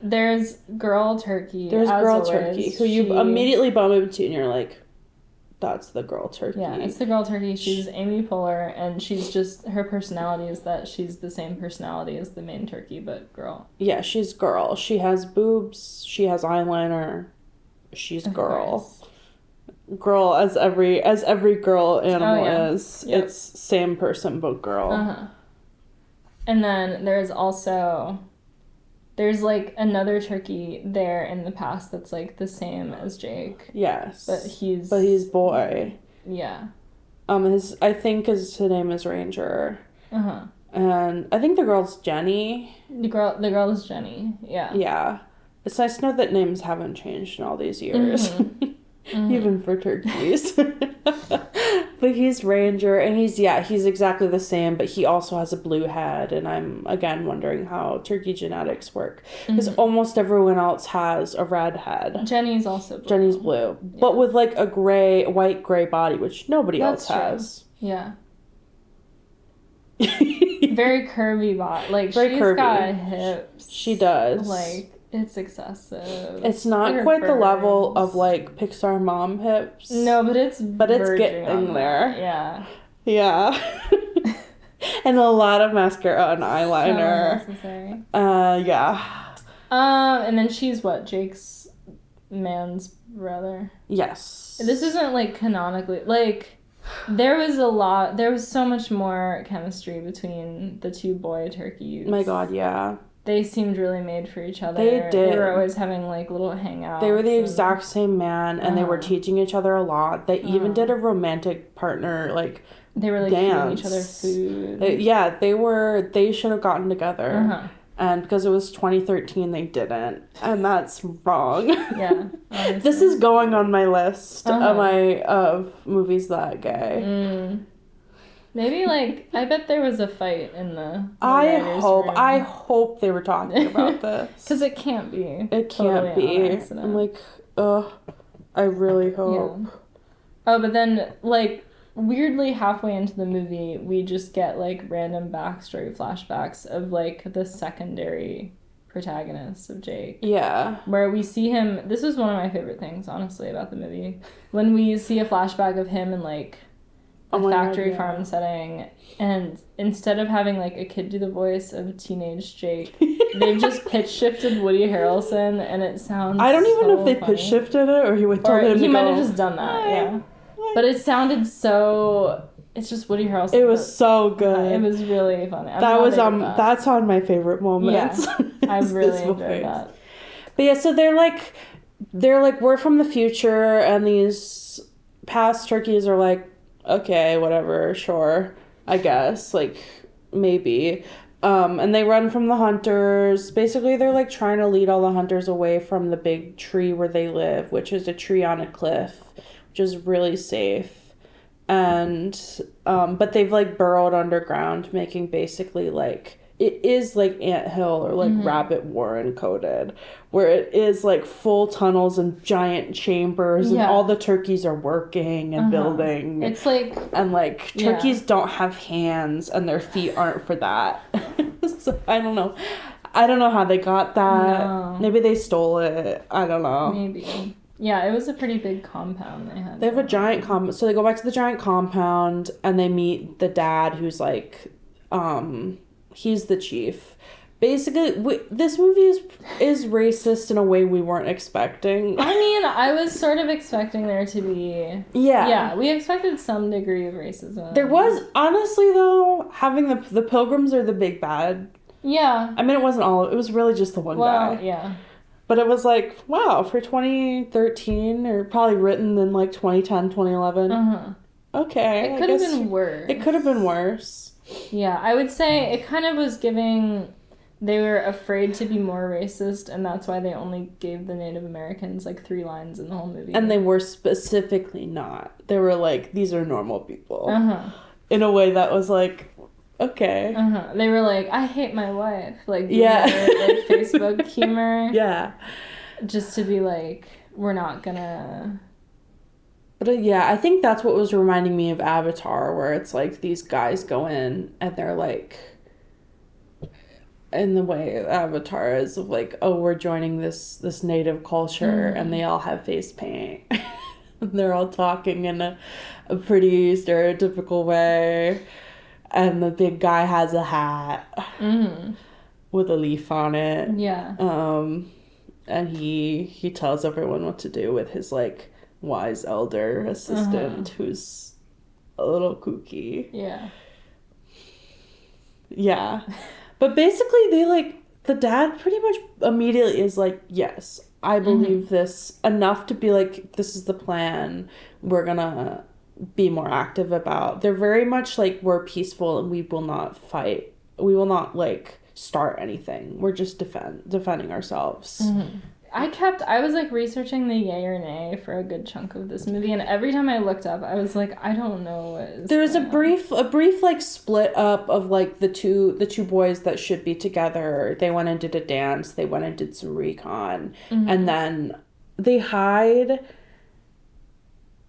There's Girl Turkey. There's Girl Turkey, who you immediately bump into and you're like, that's the Girl Turkey. Yeah, it's the Girl Turkey. She's Amy Poehler, and she's just, her personality is that she's the same personality as the main turkey, but girl. Yeah, she's girl. She has boobs. She has eyeliner. She's girl. Girl, as every girl animal is. Yep. It's same person, but girl. And then there's like another turkey there in the past that's like the same as Jake. Yes. But he's boy. Yeah. I think his name is Ranger. And I think the girl's Jenny. The girl is Jenny. Yeah. Yeah. It's nice to know that names haven't changed in all these years. Even for turkeys. But he's Ranger, and he's exactly the same, but he also has a blue head, and I'm, again, wondering how turkey genetics work. Because almost everyone else has a red head. Jenny's also blue. Jenny's blue. Yeah. But with, like, a white gray body, which nobody else has. Yeah. Very curvy body. Like, she's got hips. She does. Like, it's excessive. It's not quite the level of, like, Pixar mom hips. No, but it's getting there. Yeah. Yeah. And a lot of mascara and eyeliner. So necessary. Yeah. And then she's what? Jake's man's brother? Yes. This isn't, like, canonically... Like, there was so much more chemistry between the two boy turkeys. My God, yeah. They seemed really made for each other. They did. They were always having, like, little hangouts. They were the exact same man, and they were teaching each other a lot. They even did a romantic partner, like, they were, like, dance. feeding each other food. They should have gotten together. And because it was 2013, they didn't. And that's wrong. Yeah. Honestly. This is going on my list of movies that gay. Maybe, like, I bet there was a fight in the I hope they were talking about this. Because it can't be. It can't be. I'm like, I really hope. Yeah. Oh, but then, like, weirdly halfway into the movie, we just get, like, random backstory flashbacks of, like, the secondary protagonist of Jake. Yeah. Where we see him... This is one of my favorite things, honestly, about the movie. When we see a flashback of him in, like... a factory farm setting, and instead of having, like, a kid do the voice of teenage Jake, they've just pitch shifted Woody Harrelson, and it sounds I don't even know if they pitch shifted it, or he told him to he might have just done that, yeah. But it sounded so... It's just Woody Harrelson. It was so good. It was really funny. That's on my favorite moments. Yeah, I really enjoyed that. But yeah, so they're like, we're from the future, and these past turkeys are like, okay, whatever, sure, I guess, like, maybe. And they run from the hunters. Basically, they're, like, trying to lead all the hunters away from the big tree where they live, which is a tree on a cliff, which is really safe. And, but they've, like, burrowed underground, making basically, like, it is like anthill or like rabbit warren coated, where it is like full tunnels and giant chambers and all the turkeys are working and building. It's like... And like turkeys don't have hands and their feet aren't for that. So I don't know. I don't know how they got that. No. Maybe they stole it. I don't know. Maybe. Yeah, it was a pretty big compound they had. They have a giant compound. So they go back to the giant compound and they meet the dad who's like... he's the chief. Basically, this movie is racist in a way we weren't expecting. I mean, I was sort of expecting there to be... Yeah. Yeah, we expected some degree of racism. There was, honestly, though, having the pilgrims are the big bad. Yeah. I mean, it wasn't all... It was really just the one guy. Yeah. But it was like, wow, for 2013, or probably written in like 2010, 2011. Okay. It could have been worse. It could have been worse. Yeah, I would say it kind of was giving... They were afraid to be more racist, and that's why they only gave the Native Americans, like, 3 lines in the whole movie. And they were specifically not. They were like, these are normal people. In a way that was like, okay. They were like, I hate my wife. Like, yeah. Like, Facebook humor. Yeah. Just to be like, we're not gonna... But yeah, I think that's what was reminding me of Avatar, where it's like these guys go in and they're like, in the way Avatar is of like, oh, we're joining this native culture, and they all have face paint. And they're all talking in a pretty stereotypical way. And the big guy has a hat with a leaf on it. Yeah. And he tells everyone what to do with his like wise elder assistant who's a little kooky. Yeah. Yeah. But basically they like, the dad pretty much immediately is like, yes, I believe this enough to be like, this is the plan. We're gonna be more active about. They're very much like, we're peaceful and we will not fight. We will not like start anything. We're just defending ourselves. I was like researching the yay or nay for a good chunk of this movie, and every time I looked up, I was like, I don't know what is. There's a brief like split up of like the two boys that should be together. They went and did a dance. They went and did some recon, and then they hide.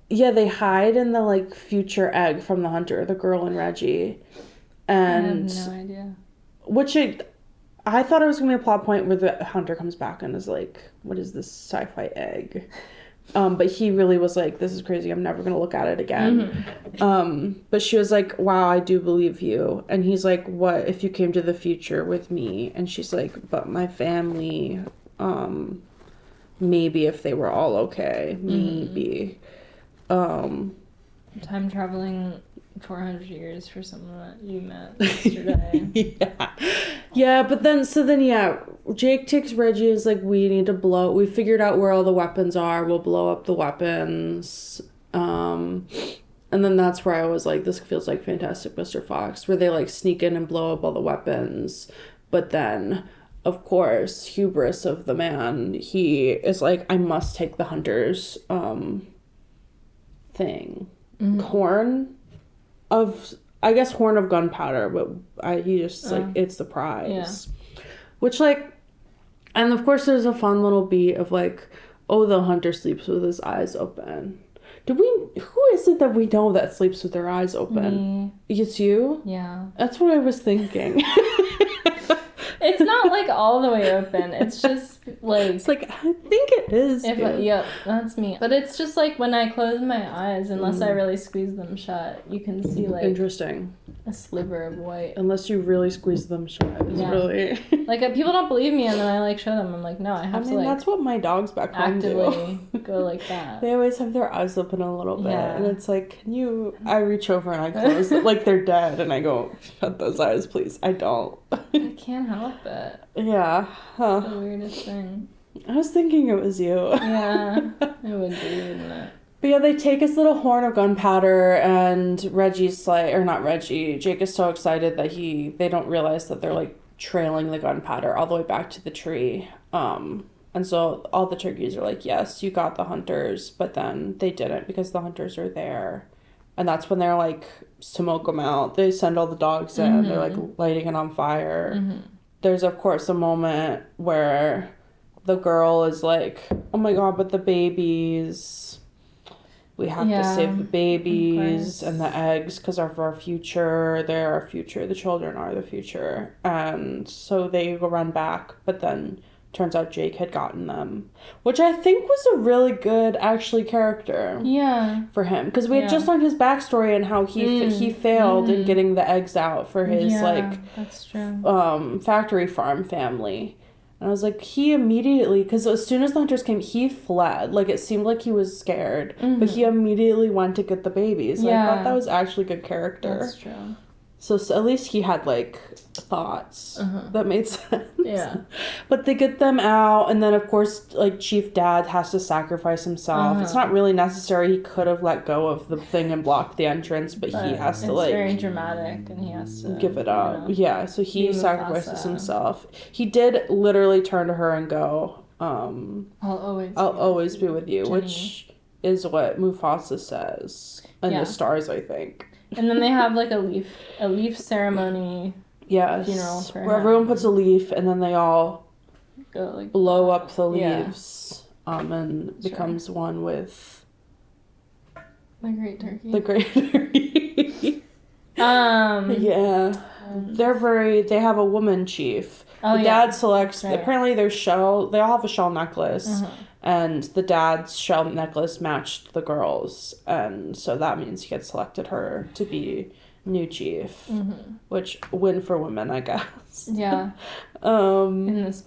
Yeah, they hide in the like future egg from the hunter, the girl and Reggie, and I have no idea. Which I thought it was going to be a plot point where the hunter comes back and is like, what is this sci-fi egg? But he really was like, this is crazy. I'm never going to look at it again. But she was like, wow, I do believe you. And he's like, what if you came to the future with me? And she's like, but my family, maybe if they were all okay, maybe. Time traveling 400 years for someone that you met yesterday. Yeah, but then Jake takes Reggie, is like, we figured out where all the weapons are, we'll blow up the weapons. And then that's where I was like, this feels like Fantastic Mr. Fox, where they like sneak in and blow up all the weapons. But then, of course, hubris of the man, he is like, I must take the hunter's thing. Horn of gunpowder, but he just like, it's the prize. Which like, and of course there's a fun little beat of like, oh, the hunter sleeps with his eyes open. Who is it that we know that sleeps with their eyes open? Me. It's you? Yeah. That's what I was thinking. It's not like all the way open. It's just like... It's like, I think it is. Yep, that's me. But it's just like when I close my eyes, unless I really squeeze them shut, you can see like... Interesting. A sliver of white. Unless you really squeeze them shut. It's really... Like, people don't believe me, and then I like show them. I'm like, no, I have to like... that's what my dogs back home actively go like that. They always have their eyes open a little bit. Yeah. And it's like, I reach over and I close it like they're dead, and I go, shut those eyes, please. I don't. I can't help it. Yeah. Huh. It's the weirdest thing. I was thinking it was you. Yeah. It would be, wouldn't it? But yeah, they take his little horn of gunpowder, and Reggie's like, or not Reggie, Jake is so excited that they don't realize that they're like trailing the gunpowder all the way back to the tree. And so all the turkeys are like, yes, you got the hunters, but then they didn't because the hunters are there. And that's when they're like, smoke them out. They send all the dogs in. They're like lighting it on fire. There's, of course, a moment where the girl is like, oh my God, but the babies. We have to save the babies and the eggs because of our future. They're our future. The children are the future. And so they go run back, but then turns out Jake had gotten them, which I think was a really good, actually, character. Yeah. For him. Because we had just learned his backstory and how he failed in getting the eggs out for his, that's true. factory farm family. And I was like, he immediately, because as soon as the hunters came, he fled. Like, it seemed like he was scared. But he immediately went to get the babies. And I thought that was actually good character. That's true. So at least he had, like, thoughts that made sense. Yeah. But they get them out, and then, of course, like, Chief Dad has to sacrifice himself. It's not really necessary. He could have let go of the thing and blocked the entrance, but he has to, like... It's very dramatic, and he has to... Give it up. Yeah, so he sacrifices himself. He did literally turn to her and go, I'll always be with you, Jenny. which is what Mufasa says in the stars, I think. And then they have like a leaf ceremony. Yes. Funeral for where everyone puts a leaf and then they all go, like, blow up the leaves and becomes one with The Great Turkey. The Great Turkey. Yeah. They have a woman chief. The dad selects, apparently they all have a shell necklace, and the dad's shell necklace matched the girl's, and so that means he gets selected her to be new chief, which win for women, I guess. Yeah. In this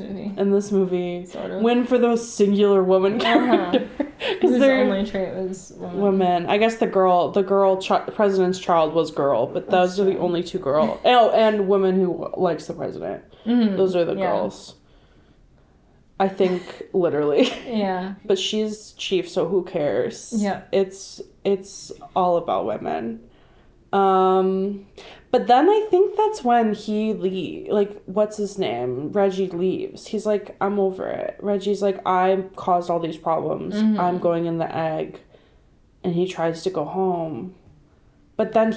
movie, sort of. Win for those singular woman character. Because their only trait was women. I guess the president's child was girl, but those are the only two girls. Oh, and woman who likes the president. Those are the girls. I think literally. Yeah. But she's chief, so who cares? Yeah. It's all about women. But then I think that's when what's his name? Reggie leaves. He's like, I'm over it. Reggie's like, I caused all these problems. I'm going in the egg. And he tries to go home. But then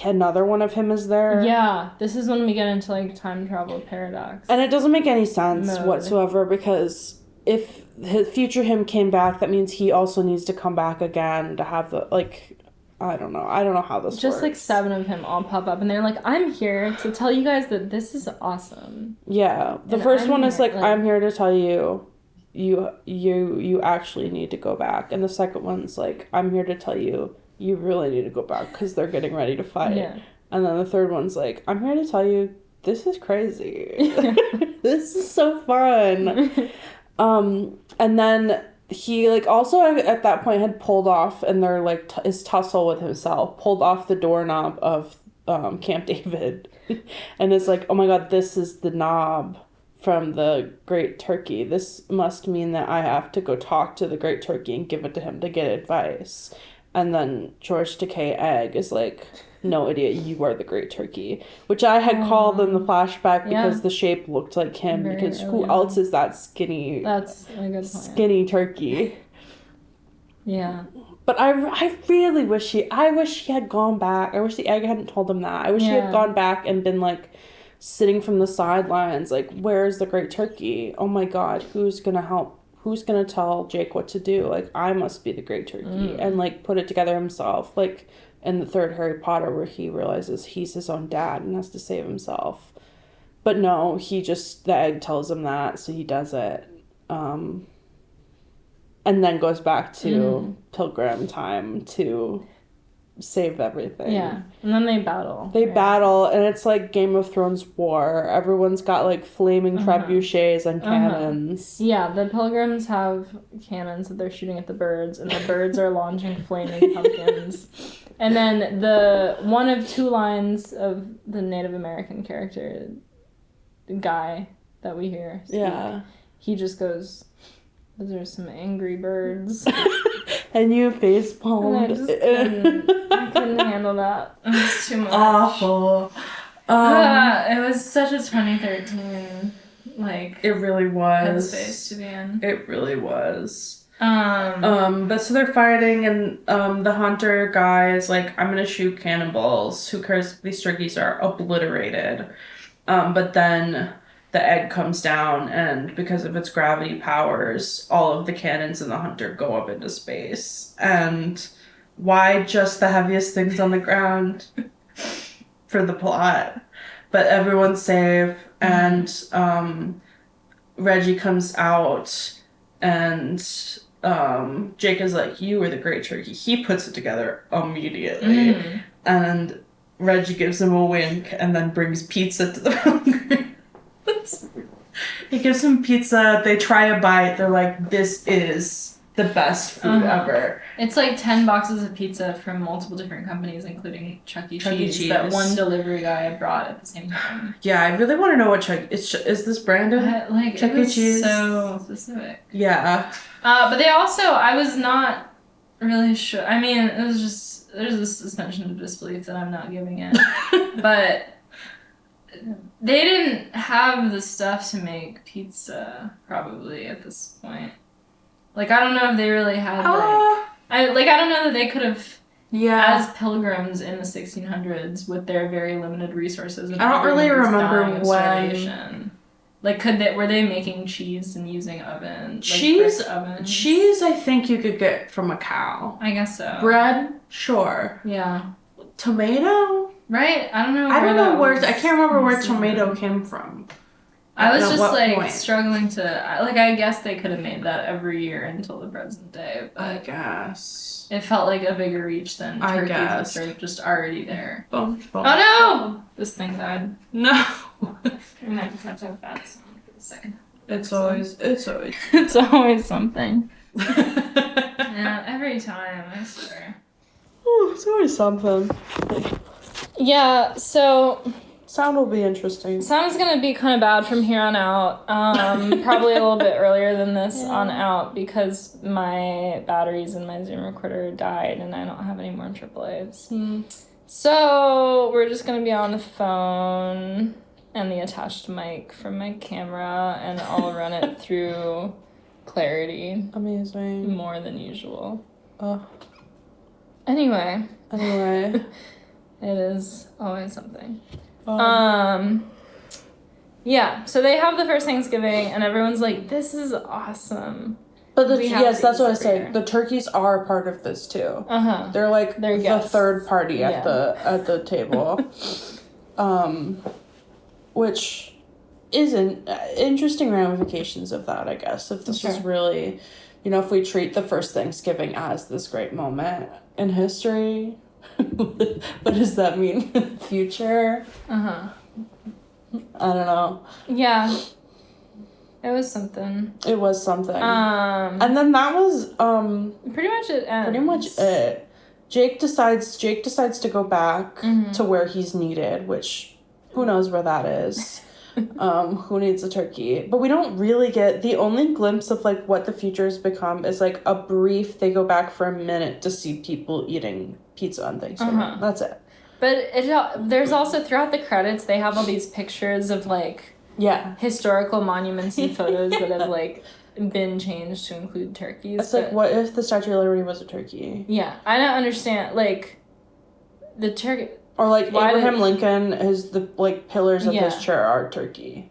another one of him is there. Yeah. This is when we get into, like, time travel paradox. And it doesn't make any sense whatsoever, because if his future him came back, that means he also needs to come back again to have the, like... I don't know how this works. Just like 7 of him all pop up, and they're like, I'm here to tell you guys that this is awesome. Yeah. The first one is like, I'm here to tell you you actually need to go back. And the second one's like, I'm here to tell you really need to go back because they're getting ready to fight. Yeah. And then the third one's like, I'm here to tell you this is crazy. This is so fun. And then he, like, also at that point had pulled off, and they're, like, his tussle with himself, pulled off the doorknob of Camp David. And it's like, oh my god, this is the knob from the Great Turkey. This must mean that I have to go talk to the Great Turkey and give it to him to get advice. And then George Takei Egg is like, no, idiot, you are the Great Turkey. Which I had called in the flashback because the shape looked like him. Because who else is that skinny? That's a good point. Skinny turkey. Yeah. But I really wish he had gone back. I wish the egg hadn't told him that. I wish he had gone back and been, like, sitting from the sidelines, like, where's the Great Turkey? Oh my god, who's gonna help? Who's gonna tell Jake what to do? Like, I must be the Great Turkey. And, like, put it together himself. Like, in the third Harry Potter, where he realizes he's his own dad and has to save himself. But no, the egg tells him that, so he does it. And then goes back to Pilgrim time to save everything. Yeah, and then they battle. Battle, and it's like Game of Thrones war. Everyone's got, like, flaming trebuchets and cannons. Yeah, the Pilgrims have cannons that they're shooting at the birds, and the birds are launching flaming pumpkins. And then the one of 2 lines of the Native American character, the guy that we hear speak, he just goes, those are some angry birds. And you facepalmed. I couldn't handle that. It was too much. Awful. It was such a 2013, like... It really was. Headspace to be in. It really was. But so they're fighting, and the hunter guy is like, I'm gonna shoot cannonballs. Who cares if these turkeys are obliterated? But then the egg comes down, and because of its gravity powers, all of the cannons in the hunter go up into space. And why just the heaviest things on the ground? For the plot. But everyone's safe, and Reggie comes out, and Jake is like, you were the Great Turkey. He puts it together immediately. And Reggie gives him a wink and then brings pizza to the Pilgrim. He gives him pizza. They try a bite. They're like, this is the best food ever. It's like 10 boxes of pizza from multiple different companies, including Chuck E. Cheese, that one delivery guy brought at the same time. Yeah, I really want to know what is this branded? Chuck E. Cheese? So specific. Yeah. But they also, I was not really sure. I mean, it was just, there's a suspension of disbelief that I'm not giving it. But they didn't have the stuff to make pizza, probably, at this point. Like, I don't know if they really had, I don't know that they could have, as pilgrims in the 1600s, with their very limited resources. And I don't really remember when Like, were they making cheese and using oven? Cheese, ovens? Cheese, I think you could get from a cow. I guess so. Bread, sure. Yeah. Tomato? Right? I don't know where I can't remember where tomato came from. I was just, like, point? Struggling to... Like, I guess they could have made that every year until the present day. But I guess. It felt like a bigger reach than turkeys, which are just already there. Boom, boom, oh, no! Boom. This thing died. No! I just have to have that sound for a second. It's always... It's always something. Yeah, every time, I swear. Oh, it's always something. Yeah, so... Sound will be interesting. Sound's gonna be kind of bad from here on out. Probably a little bit earlier than this on out because my batteries in my Zoom recorder died and I don't have any more AAAs. So we're just gonna be on the phone and the attached mic from my camera, and I'll run it through Clarity. Amazing. More than usual. Anyway. It is always something. Yeah, so they have the first Thanksgiving, and everyone's like, this is awesome. But yes, that's what I say. The turkeys are a part of this too. They're like the third party at the table. Which is interesting ramifications of that, I guess. If this is really, if we treat the first Thanksgiving as this great moment in history, what does that mean for the future? I don't know. Yeah. It was something. And then that was pretty much it ends. Pretty much it. Jake decides to go back to where he's needed, which who knows where that is. Who needs a turkey? But we don't really get the only glimpse of like what the future has become is like a brief. They go back for a minute to see people eating pizza on Thanksgiving. That's it. But there's also throughout the credits they have all these pictures of like historical monuments and photos that have like been changed to include turkeys. It's like, what if the Statue of Liberty was a turkey? Yeah, I don't understand like the turkey. Or, like, Abraham Lincoln, the pillars of his chair are turkey.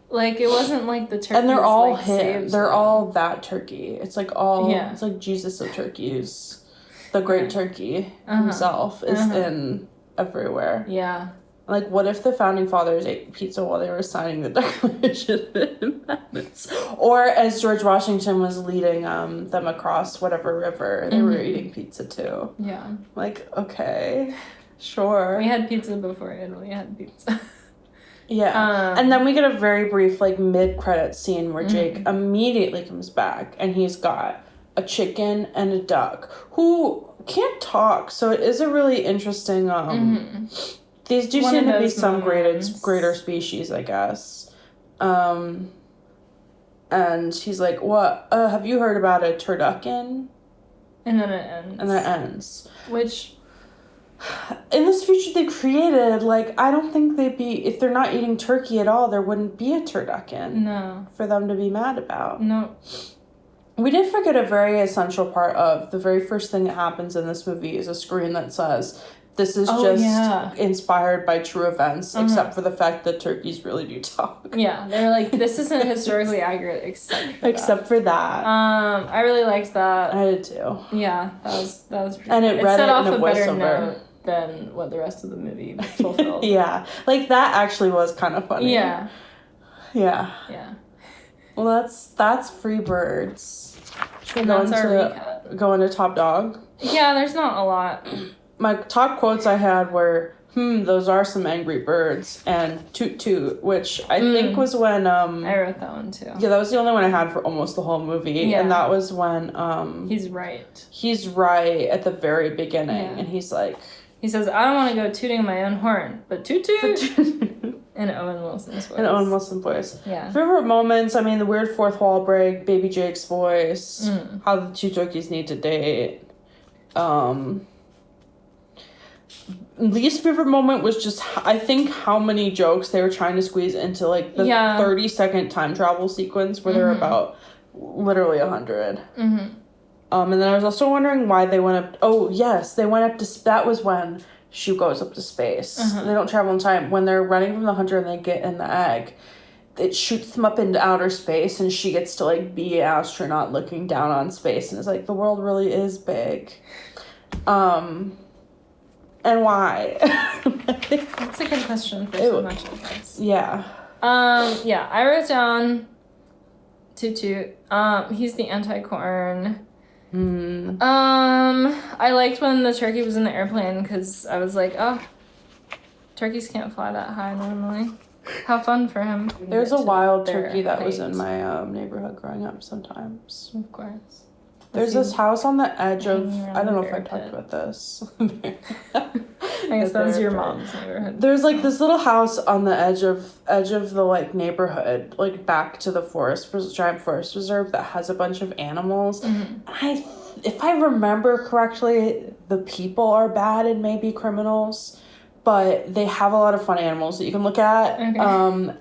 Like, it wasn't, like, the turkey. And they're all him. They're all that turkey. It's, like, all... Yeah. It's, like, Jesus of turkeys. The great turkey himself is in everywhere. Yeah. Like, what if the Founding Fathers ate pizza while they were signing the Declaration of Independence? Or, as George Washington was leading them across whatever river, they were eating pizza, too. Yeah. Like, okay... Sure. We had pizza before Italy had pizza. Yeah. And then we get a very brief, like, mid-credit scene where Jake immediately comes back and he's got a chicken and a duck who can't talk. So it is a really interesting, these do seem to be some greater species, I guess. And he's like, what, have you heard about a turducken? And then it ends. Which... In this future they've created, like, I don't think they'd be... If they're not eating turkey at all, there wouldn't be a turducken. No. For them to be mad about. No. We did forget a very essential part of the very first thing that happens in this movie is a screen that says, this is inspired by true events, except for the fact that turkeys really do talk. Yeah, they were like, this isn't historically accurate except for that. I really liked that. I did too. Yeah, that was pretty and it read it in a voiceover than what the rest of the movie fulfilled. Yeah, like that actually was kind of funny. Yeah. Well, that's Free Birds. Should we go into Top Dog? Yeah, there's not a lot. My top quotes I had were, those are some angry birds, and toot toot, which I think was when, I wrote that one too. Yeah, that was the only one I had for almost the whole movie, and that was when, he's right. He's right at the very beginning, and he's like... He says, I don't want to go tooting my own horn, but toot toot! In Owen Wilson's voice. Yeah. Favorite moments, I mean, the weird fourth wall break, Baby Jake's voice, how the two turkeys need to date, least favorite moment was just, I think, how many jokes they were trying to squeeze into, like, the 30-second time travel sequence where they're about literally 100. And then I was also wondering why they went up... Oh, yes, they went up to... That was when she goes up to space. They don't travel in time. When they're running from the hunter and they get in the egg, it shoots them up into outer space, and she gets to, like, be an astronaut looking down on space, and it's like, the world really is big. And why? That's a good question for so much of this. Yeah. I wrote down Toot Toot. He's the anti-corn. I liked when the turkey was in the airplane, because I was like, oh, turkeys can't fly that high normally. How fun for him. There's a wild turkey that was in my neighborhood growing up sometimes. Of course. There's this house on the edge of, I don't know if I talked about this. I guess that was your mom's neighborhood. There's, like, this little house on the edge of the, like, neighborhood, like, back to the giant forest reserve that has a bunch of animals. And if I remember correctly, the people are bad and maybe criminals, but they have a lot of fun animals that you can look at. Okay.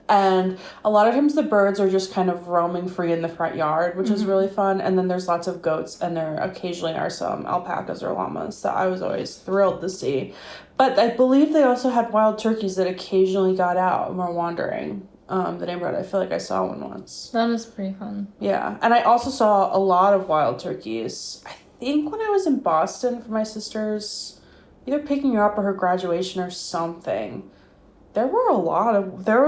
And a lot of times the birds are just kind of roaming free in the front yard, which is really fun. And then there's lots of goats, and there occasionally are some alpacas or llamas that I was always thrilled to see. But I believe they also had wild turkeys that occasionally got out and were wandering the neighborhood. I feel like I saw one once. That is pretty fun. Yeah. And I also saw a lot of wild turkeys. I think when I was in Boston for my sister's either picking her up or her graduation or something, they were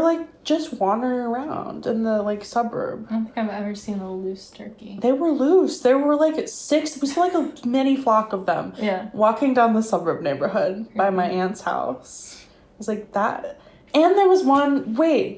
like just wandering around in the, like, suburb. I don't think I've ever seen a loose turkey. They were loose. There were like 6. We saw like a mini flock of them. Yeah. Walking down the suburb neighborhood by my aunt's house. It was like that. And there was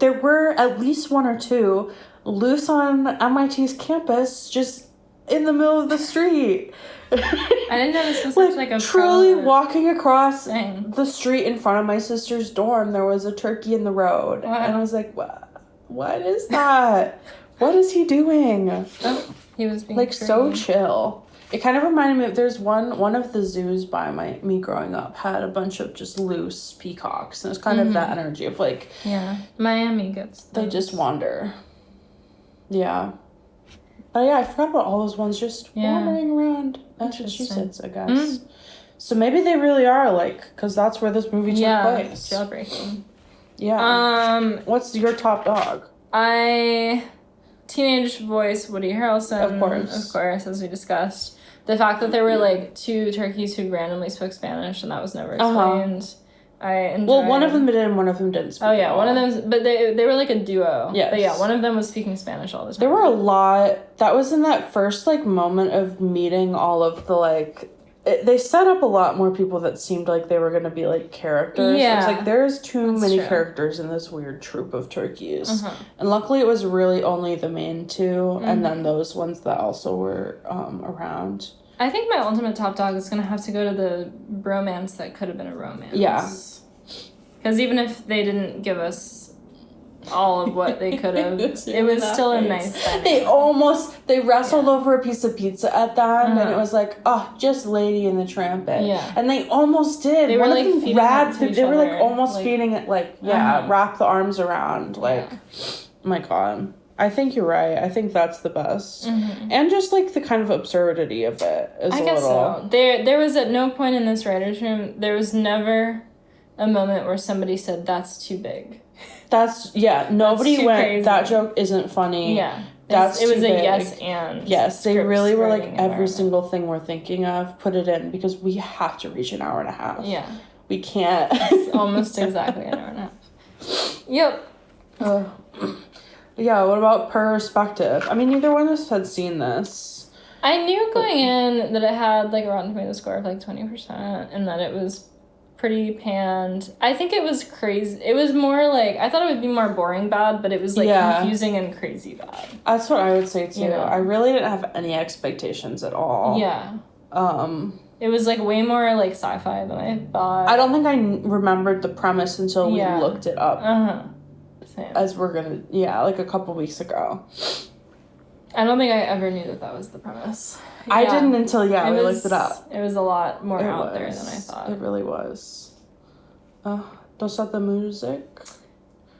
there were at least 1 or 2 loose on MIT's campus, just in the middle of the street. I didn't know this was like, such like a truly walking across the street in front of my sister's dorm. There was a turkey in the road, and I was like, "What is that? What is he doing?" Oh, he was being like so chill. It kind of reminded me of there's one of the zoos by me growing up had a bunch of just loose peacocks, and it's kind of that energy of like Miami gets those. They just wander. Yeah. But yeah, I forgot about all those ones just wandering around Massachusetts, I guess. So maybe they really are, like, because that's where this movie took place. Jailbreaking. Yeah. What's your top dog? Teenage voice Woody Harrelson. Of course, as we discussed. The fact that there were, like, 2 turkeys who randomly spoke Spanish and that was never explained. I enjoyed... Well, one of them did and one of them didn't speak. Oh, yeah, one of them... But they were, like, a duo. Yes. But, yeah, one of them was speaking Spanish all the time. There were a lot... That was in that first, like, moment of meeting all of the, like... They set up a lot more people that seemed like they were going to be, like, characters. Yeah. It was like, there's too many characters in this weird troop of turkeys. And luckily it was really only the main 2, and then those ones that also were around. I think my ultimate top dog is going to have to go to the bromance that could have been a romance. Yeah. Because even if they didn't give us all of what they could have, it was still a nice dynamic. They wrestled over a piece of pizza at the end, and it was like, oh, just Lady and the Trampet. Yeah. And they almost did. They were like feeding it to each They were like other. almost feeding it, like, wrap the arms around. Like, oh my God. I think you're right. I think that's the best. And just, like, the kind of absurdity of it is I guess so. There was at no point in this writer's room, there was never a moment where somebody said, that's too big. Nobody went, crazy. That joke isn't funny. Yeah. It was a yes and. Yes, they really were like, every single thing we're thinking of, put it in, because we have to reach an hour and a half. Yeah. We can't. It's almost exactly an hour and a half. Yep. Yeah, what about perspective? I mean, neither one of us had seen this. I knew going in that it had, like, a Rotten Tomatoes score of, like, 20%, and that it was pretty panned. I think it was crazy. It was more, like, I thought it would be more boring bad, but it was, like, confusing and crazy bad. That's what I would say, too. Yeah. I really didn't have any expectations at all. Yeah. It was, like, way more, like, sci-fi than I thought. I don't think I remembered the premise until we looked it up. Same. As we're gonna, like a couple weeks ago. I don't think I ever knew that was the premise. I didn't until, we looked it up. It was a lot more out there than I thought. It really was. Don't start the music.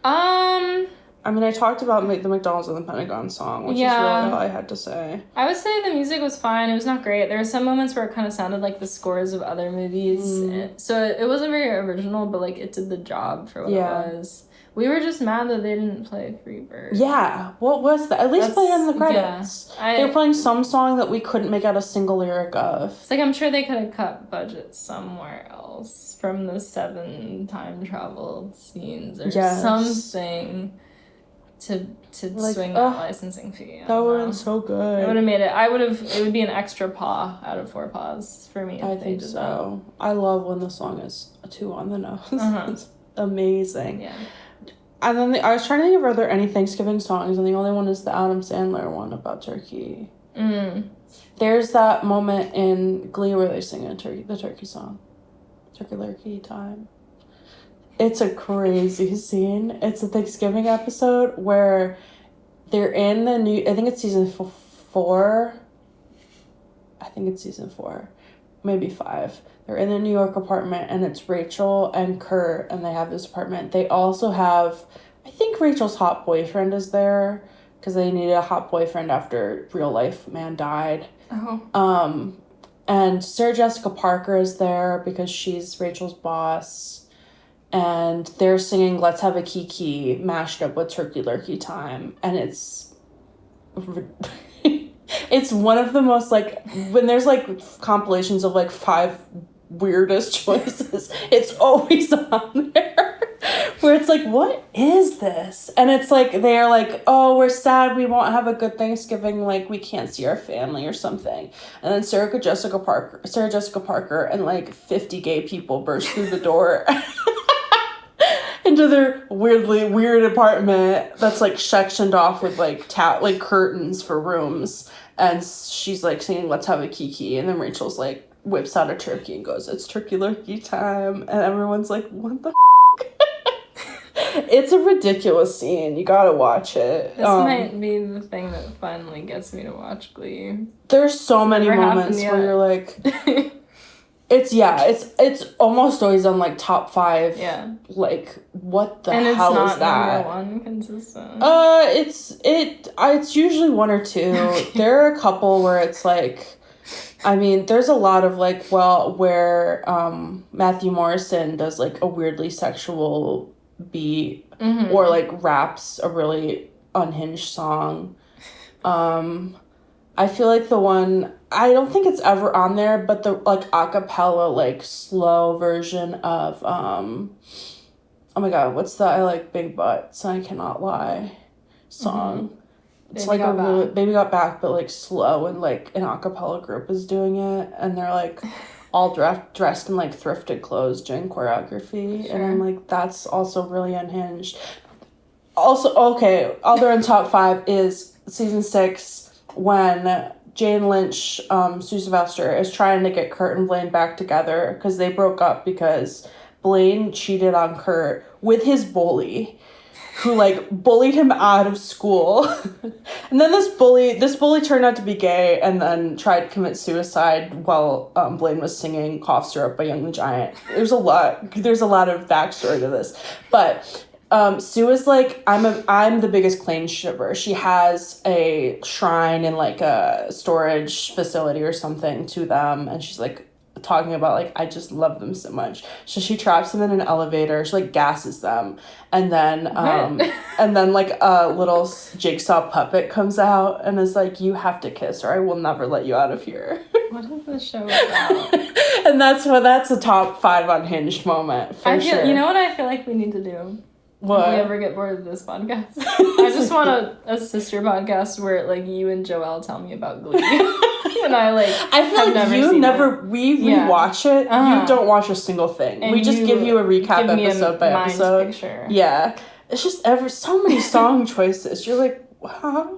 I mean, I talked about the McDonald's and the Pentagon song, which is really all I had to say. I would say the music was fine. It was not great. There were some moments where it kind of sounded like the scores of other movies. So it wasn't very original, but, like, it did the job for what it was. We were just mad that they didn't play Freebird. Yeah. What was that? At least play it in the credits. Yeah. They were playing some song that we couldn't make out a single lyric of. It's like, I'm sure they could have cut budget somewhere else from the 7 time travel scenes or something to swing that licensing fee. That would have been so good. It would have made it. It would be an extra paw out of 4 paws for me. I think so. That. I love when the song is 2 on the nose. It's amazing. Yeah. And then I was trying to think of, are there any Thanksgiving songs, and the only one is the Adam Sandler one about turkey. There's that moment in Glee where they sing the turkey song. Turkey time. It's a crazy scene. It's a Thanksgiving episode where they're in I think it's season 4. I think it's season 4. Maybe 5. They're in a New York apartment, and it's Rachel and Kurt, and they have this apartment. They also have, I think Rachel's hot boyfriend is there, because they needed a hot boyfriend after real life man died. Oh. And Sarah Jessica Parker is there because she's Rachel's boss, and they're singing Let's Have a Kiki mashed up with Turkey Lurkey Time, and it's it's one of the most, like, when there's, like, compilations of, like, 5 weirdest choices, it's always on there, where it's like, what is this? And it's like, they're like, oh, we're sad, we won't have a good Thanksgiving, like, we can't see our family or something. And then Sarah Jessica Parker and, like, 50 gay people burst through the door into their weird apartment that's, like, sectioned off with, like, curtains for rooms. And she's, like, singing Let's Have a Kiki. And then Rachel's, like, whips out a turkey and goes, it's Turkey Lurkey time. And everyone's like, what the f***? It's a ridiculous scene. You gotta watch it. This might be the thing that finally gets me to watch Glee. There's so many moments where you're like... It's almost always on, like, top 5. Yeah. Like, what the hell is that? And it's not number 1 consistent. It's usually 1 or 2. There are a couple where it's, like, I mean, there's a lot of, like, where Matthew Morrison does, like, a weirdly sexual beat or, like, raps a really unhinged song. I feel like the one, I don't think it's ever on there, but the, like, acapella, like, slow version of, oh my god, what's the I Like Big Butts, I Cannot Lie song. It's Baby like a really, Baby Got Back, but, like, slow, and, like, an acapella group is doing it, and they're, like, all dressed in, like, thrifted clothes doing choreography, and I'm like, that's also really unhinged. Also, okay, other in top 5 is season 6, when Jane Lynch, Sue Sylvester, is trying to get Kurt and Blaine back together because they broke up because Blaine cheated on Kurt with his bully, who, like, bullied him out of school. And then this bully turned out to be gay and then tried to commit suicide while Blaine was singing Cough Syrup by Young the Giant. There's a lot of backstory to this. But Sue is like, I'm the biggest Klain shipper. She has a shrine in, like, a storage facility or something to them, and she's, like, talking about, like, I just love them so much. So she traps them in an elevator. She, like, gasses them, and then like, a little jigsaw puppet comes out and is like, you have to kiss or I will never let you out of here. What is this show about? And that's a top 5 unhinged moment for sure. You know what I feel like we need to do? What? If we ever get bored of this podcast, I just want a sister podcast where, like, you and Joelle tell me about Glee. And I feel like we rewatch it. You don't watch a single thing. And we just give you a recap episode by episode. Picture. Yeah. It's just so many song choices. You're like, huh?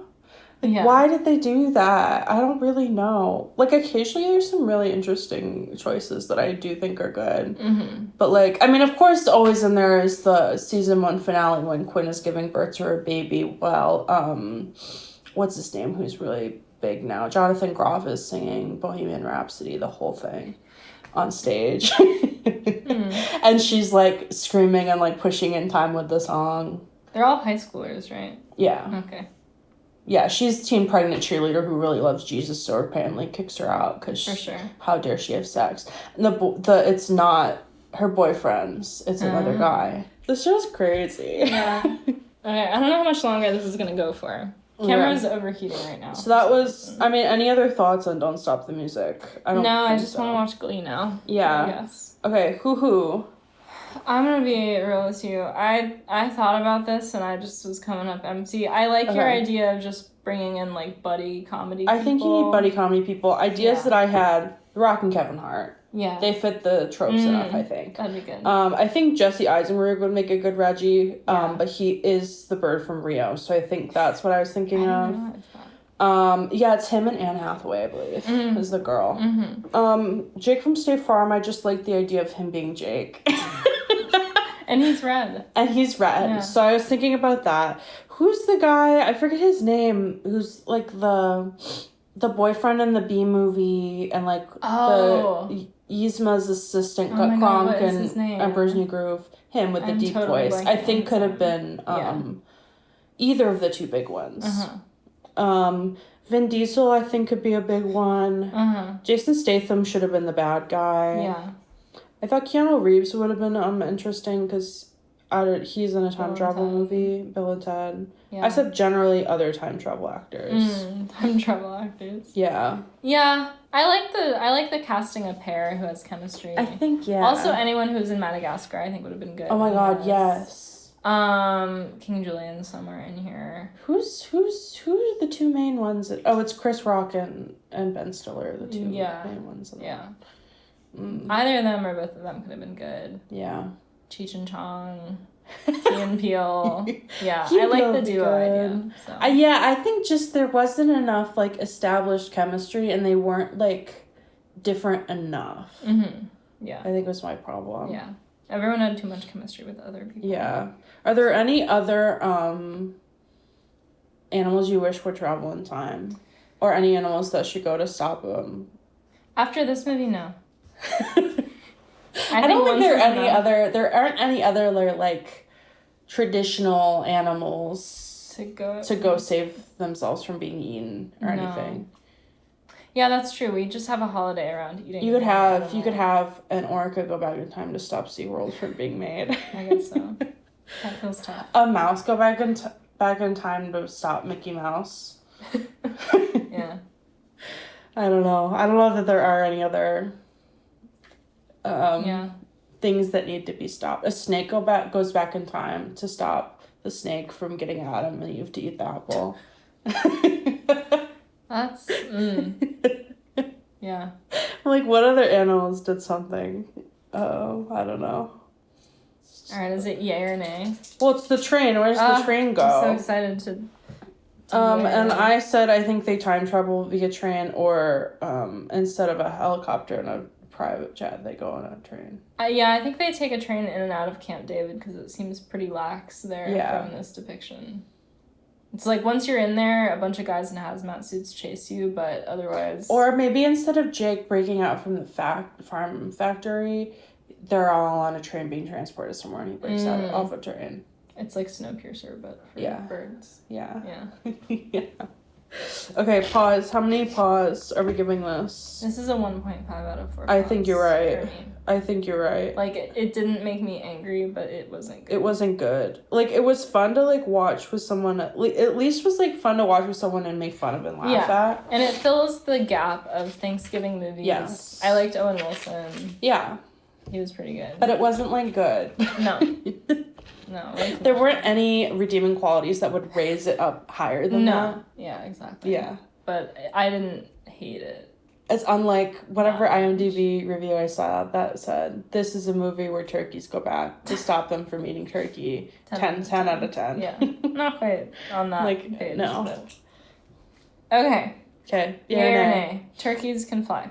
Yeah. Why did they do that? I don't really know. Like, occasionally there's some really interesting choices that I do think are good. Mm-hmm. But, like, I mean, of course, always in there is the season 1 finale when Quinn is giving birth to her baby while, what's his name, who's really big now? Jonathan Groff is singing Bohemian Rhapsody, the whole thing, on stage. And she's, like, screaming and, like, pushing in time with the song. They're all high schoolers, right? Yeah. Okay. Yeah, she's teen pregnant cheerleader who really loves Jesus, so her family kicks her out because how dare she have sex? And it's not her boyfriend's, it's another guy. This show's crazy. Yeah. Okay, I don't know how much longer this is gonna go for. Camera's overheating right now. So that was, I mean, any other thoughts on Don't Stop the Music? I just want to watch Glee now. Yeah. Yes. Okay, who? I'm gonna be real with you. I thought about this and I just was coming up empty. I like your idea of just bringing in like buddy comedy people. I think you need buddy comedy people. Ideas that I had, The Rock and Kevin Hart. Yeah. They fit the tropes enough, I think. That'd be good. I think Jesse Eisenberg would make a good Reggie, but he is the bird from Rio, so I think that's what I was thinking of. It's him and Anne Hathaway, I believe, is the girl. Jake from State Farm, I just like the idea of him being Jake. And he's red. Yeah. So I was thinking about that. Who's the guy, I forget his name, who's like the boyfriend in the B movie and like the Yzma's assistant got Kronk and Emperor's New Groove. Him with the deep voice. I think could have been either of the two big ones. Vin Diesel, I think, could be a big one. Jason Statham should have been the bad guy. Yeah. I thought Keanu Reeves would have been interesting because he's in a time travel movie. Bill and Ted. Yeah. I said generally other time travel actors. Time travel actors. Yeah. Yeah. I like the casting a pair who has chemistry. I think Also anyone who's in Madagascar I think would have been good. Oh my god, yes. King Julian's somewhere in here. Who are the two main ones? It's Chris Rock and Ben Stiller, the two main ones. Either of them or both of them could have been good. Yeah. Cheech and Chong, Key and Peele. Yeah, I like the duo idea. So. I think just there wasn't enough like established chemistry, and they weren't like different enough. Yeah, I think was my problem. Yeah, everyone had too much chemistry with other people. Yeah, are there any other animals you wish would travel in time, or any animals that should go to stop them? After this movie, no. I don't think there aren't any other like traditional animals to go save themselves from being eaten or anything. Yeah, that's true. We just have a holiday around eating. You could have an orca go back in time to stop SeaWorld from being made. I guess so. That feels tough. A mouse go back in time to stop Mickey Mouse. Yeah. I don't know that there are any other things that need to be stopped. A snake goes back in time to stop the snake from getting Adam and Eve to eat the apple. That's yeah. Like, what other animals did something? Oh, I don't know. All right, is it yay or nay? Well, it's the train. Where does the train go? I'm so excited to and I said I think they time travel via train, or instead of a helicopter and a private jet, they go on a train. I think they take a train in and out of Camp David because it seems pretty lax there from this depiction. It's like once you're in there, a bunch of guys in hazmat suits chase you, but otherwise... Or maybe instead of Jake breaking out from the farm factory, they're all on a train being transported somewhere and he breaks out off a train. It's like Snowpiercer, but for birds. Yeah. Yeah. Okay, pause. How many paws are we giving this? This is a 1.5 out of 4. I think you're right. I think you're right. Like, it didn't make me angry, but it wasn't good. It wasn't good. Like, it was fun to, like, watch with someone. Like, at least was, like, fun to watch with someone and make fun of and laugh at. And it fills the gap of Thanksgiving movies. Yes. I liked Owen Wilson. Yeah. He was pretty good. But it wasn't, like, good. No. No. There weren't any redeeming qualities that would raise it up higher than that. Yeah, exactly. Yeah. But I didn't hate it. It's unlike whatever IMDb review I saw that said, this is a movie where turkeys go back to stop them from eating turkey. 10 out of 10. Yeah. Not quite on that page. No. But... Okay. Yay or nay? Turkeys can fly.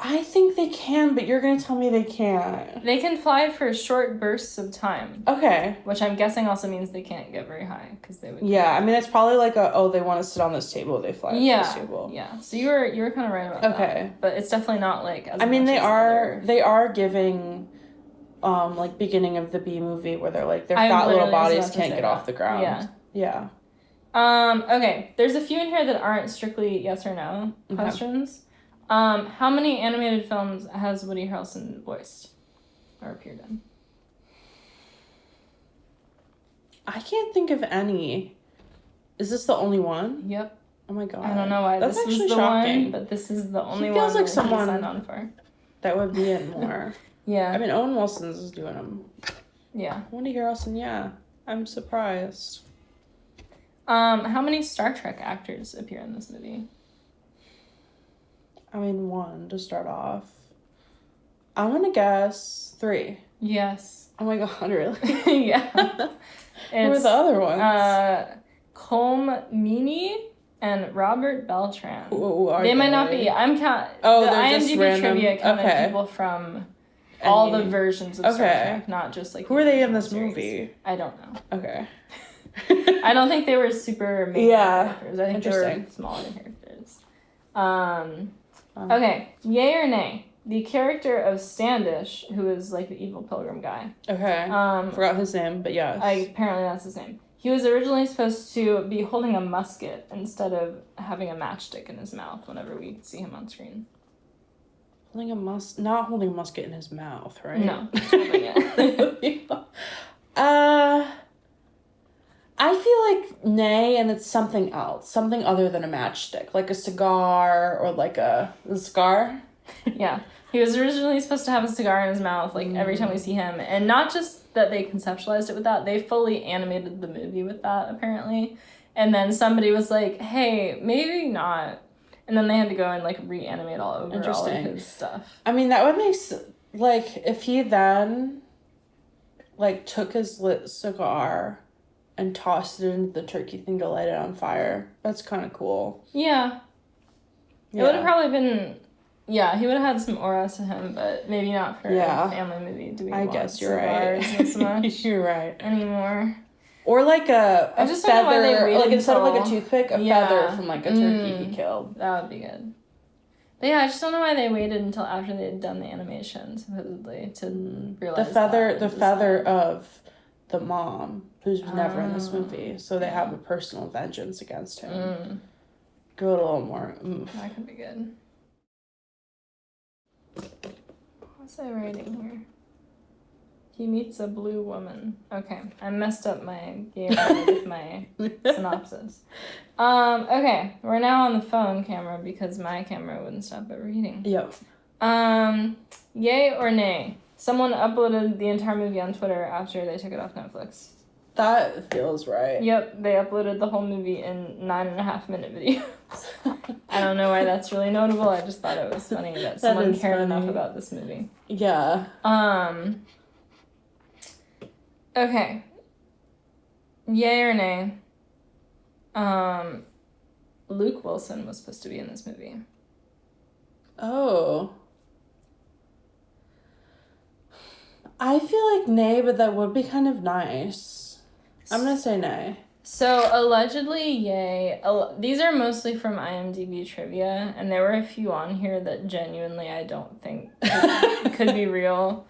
I think they can, but you're going to tell me they can't. They can fly for short bursts of time. Okay. Which I'm guessing also means they can't get very high, because they would... Yeah, I mean, it's probably like they want to sit on this table, they fly to this table. Yeah, so you were kind of right about that. Okay. But it's definitely not like... they are giving, like, beginning of the B movie where they're like, their fat little bodies can't get off the ground. Yeah. Okay, there's a few in here that aren't strictly yes or no questions. How many animated films has Woody Harrelson voiced or appeared in? I can't think of any. Is this the only one? Yep. Oh my god. I don't know why That's this actually was the shocking. one, but this is the only he one feels like that someone he signed on for. That would be in more. Yeah. I mean, Owen Wilson's is doing them. Yeah. I want to hear else, and yeah, I'm surprised. How many Star Trek actors appear in this movie? I mean, 1 to start off. I'm gonna guess 3. Yes. Oh my god, really? Yeah. Who are the other ones? Colm Meaney and Robert Beltran. Who are they might not be. I'm the they're just IMDb random. trivia counted people from all the versions of Star Trek, not just like. Who are they in this series. Movie? I don't know. Okay. I don't think they were super main characters. I think they were smaller characters. Okay, yay or nay? The character of Standish, who is like the evil pilgrim guy. Okay. Forgot his name, but yes. Apparently that's his name. He was originally supposed to be holding a musket instead of having a matchstick in his mouth whenever we see him on screen. Not holding a musket in his mouth, right? No, holding it. I feel like nay, and it's something else. Something other than a matchstick. Like a cigar or like a cigar. Yeah. He was originally supposed to have a cigar in his mouth, like, every time we see him. And not just that they conceptualized it with that, they fully animated the movie with that, apparently. And then somebody was like, hey, maybe not. And then they had to go and, like, reanimate all over all of his stuff. I mean, that would make like, if he then, like, took his lit cigar and tossed it into the turkey thing to light it on fire, that's kind of cool. Yeah. It would have probably been... Yeah, he would have had some aura to him, but maybe not for a family movie. Do we I guess you're right. So much you're right. Anymore. Or like a feather, like instead of like a toothpick, a feather from like a turkey he killed. That would be good. But yeah, I just don't know why they waited until after they had done the animation, supposedly, to realize the feather of the mom, who's never in this movie, so they have a personal vengeance against him. Go a little more. That could be good. What's I writing here? He meets a blue woman. Okay, I messed up my game with my synopsis. Okay, we're now on the phone camera because my camera wouldn't stop at reading. Yep. Yay or nay? Someone uploaded the entire movie on Twitter after they took it off Netflix. That feels right. Yep, they uploaded the whole movie in 9.5-minute videos. I don't know why that's really notable. I just thought it was funny that someone cared enough about this movie. Yeah. Okay. Yay or nay? Luke Wilson was supposed to be in this movie. Oh. I feel like nay, but that would be kind of nice. I'm going to say nay. So, allegedly, yay. These are mostly from IMDb trivia, and there were a few on here that genuinely I don't think could be real.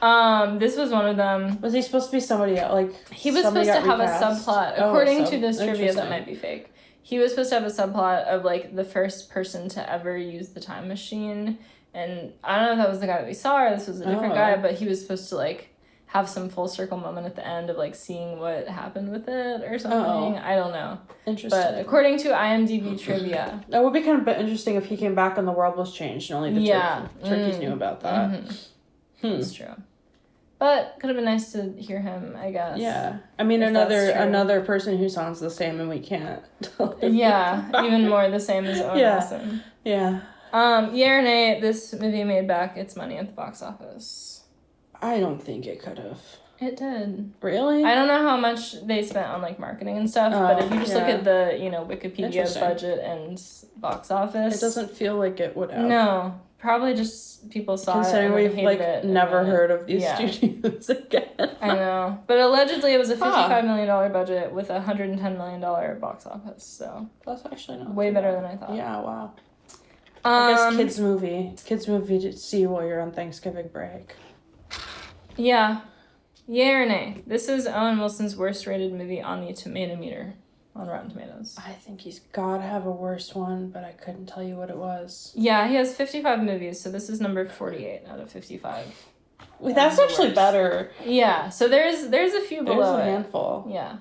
This was one of them. Was he supposed to be somebody else? Like, he was supposed to have a subplot. According to this trivia, that might be fake. He was supposed to have a subplot of, like, the first person to ever use the time machine. And I don't know if that was the guy that we saw or this was a different guy, but he was supposed to, like, have some full circle moment at the end of, like, seeing what happened with it or something. I don't know. Interesting. But according to IMDb trivia. That would be kind of interesting if he came back and the world was changed and only the turkeys knew about that. Mm-hmm. That's true. But could have been nice to hear him, I guess. Yeah. I mean, another person who sounds the same and we can't. Yeah. Even more the same as Owen Wilson. Yeah. Yay or nay, this movie made back its money at the box office. I don't think it could have. It did. Really? I don't know how much they spent on, like, marketing and stuff, but if you just look at the, Wikipedia budget and box office... It doesn't feel like it would have. No. Probably just people saw Considering it and we've, like, never heard of these studios again. I know. But allegedly it was a $55 million budget with a $110 million box office, so... That's actually not way better than I thought. Yeah, wow. I guess kids movie to see while you're on Thanksgiving break. Yeah. Yay or nay? This is Owen Wilson's worst rated movie on the Tomato Meter on Rotten Tomatoes. I think he's got to have a worse one, but I couldn't tell you what it was. Yeah, he has 55 movies, so this is number 48 out of 55. Wait, that's actually better. Yeah, so there's a few below. There's a handful. Yeah.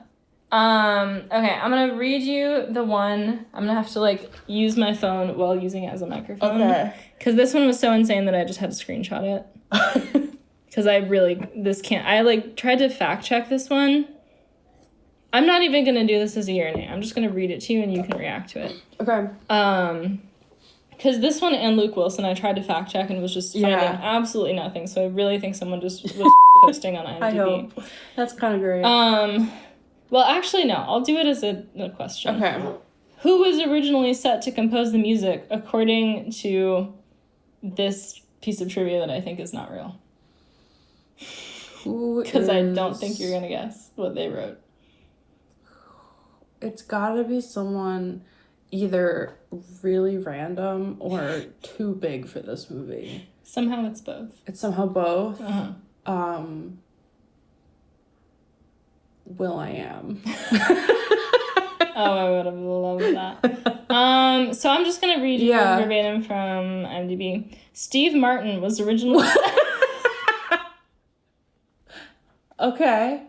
Okay, I'm gonna read you the one. I'm gonna have to like use my phone while using it as a microphone. Okay. Because this one was so insane that I just had to screenshot it. Because I like tried to fact check this one. I'm not even gonna do this as a year-and-a. I'm just gonna read it to you and you can react to it. Okay. Because this one and Luke Wilson, I tried to fact check and was just finding absolutely nothing. So I really think someone just was posting on IMDb. I hope. That's kind of great. Well, actually, no. I'll do it as a question. Okay. Who was originally set to compose the music, according to this piece of trivia that I think is not real? Because I don't think you're going to guess what they wrote. It's got to be someone either really random or too big for this movie. Somehow it's both. It's somehow both? Uh-huh. Will.i.am. Oh, I would have loved that. So I'm just going to read you verbatim from IMDb. Steve Martin was originally... Okay.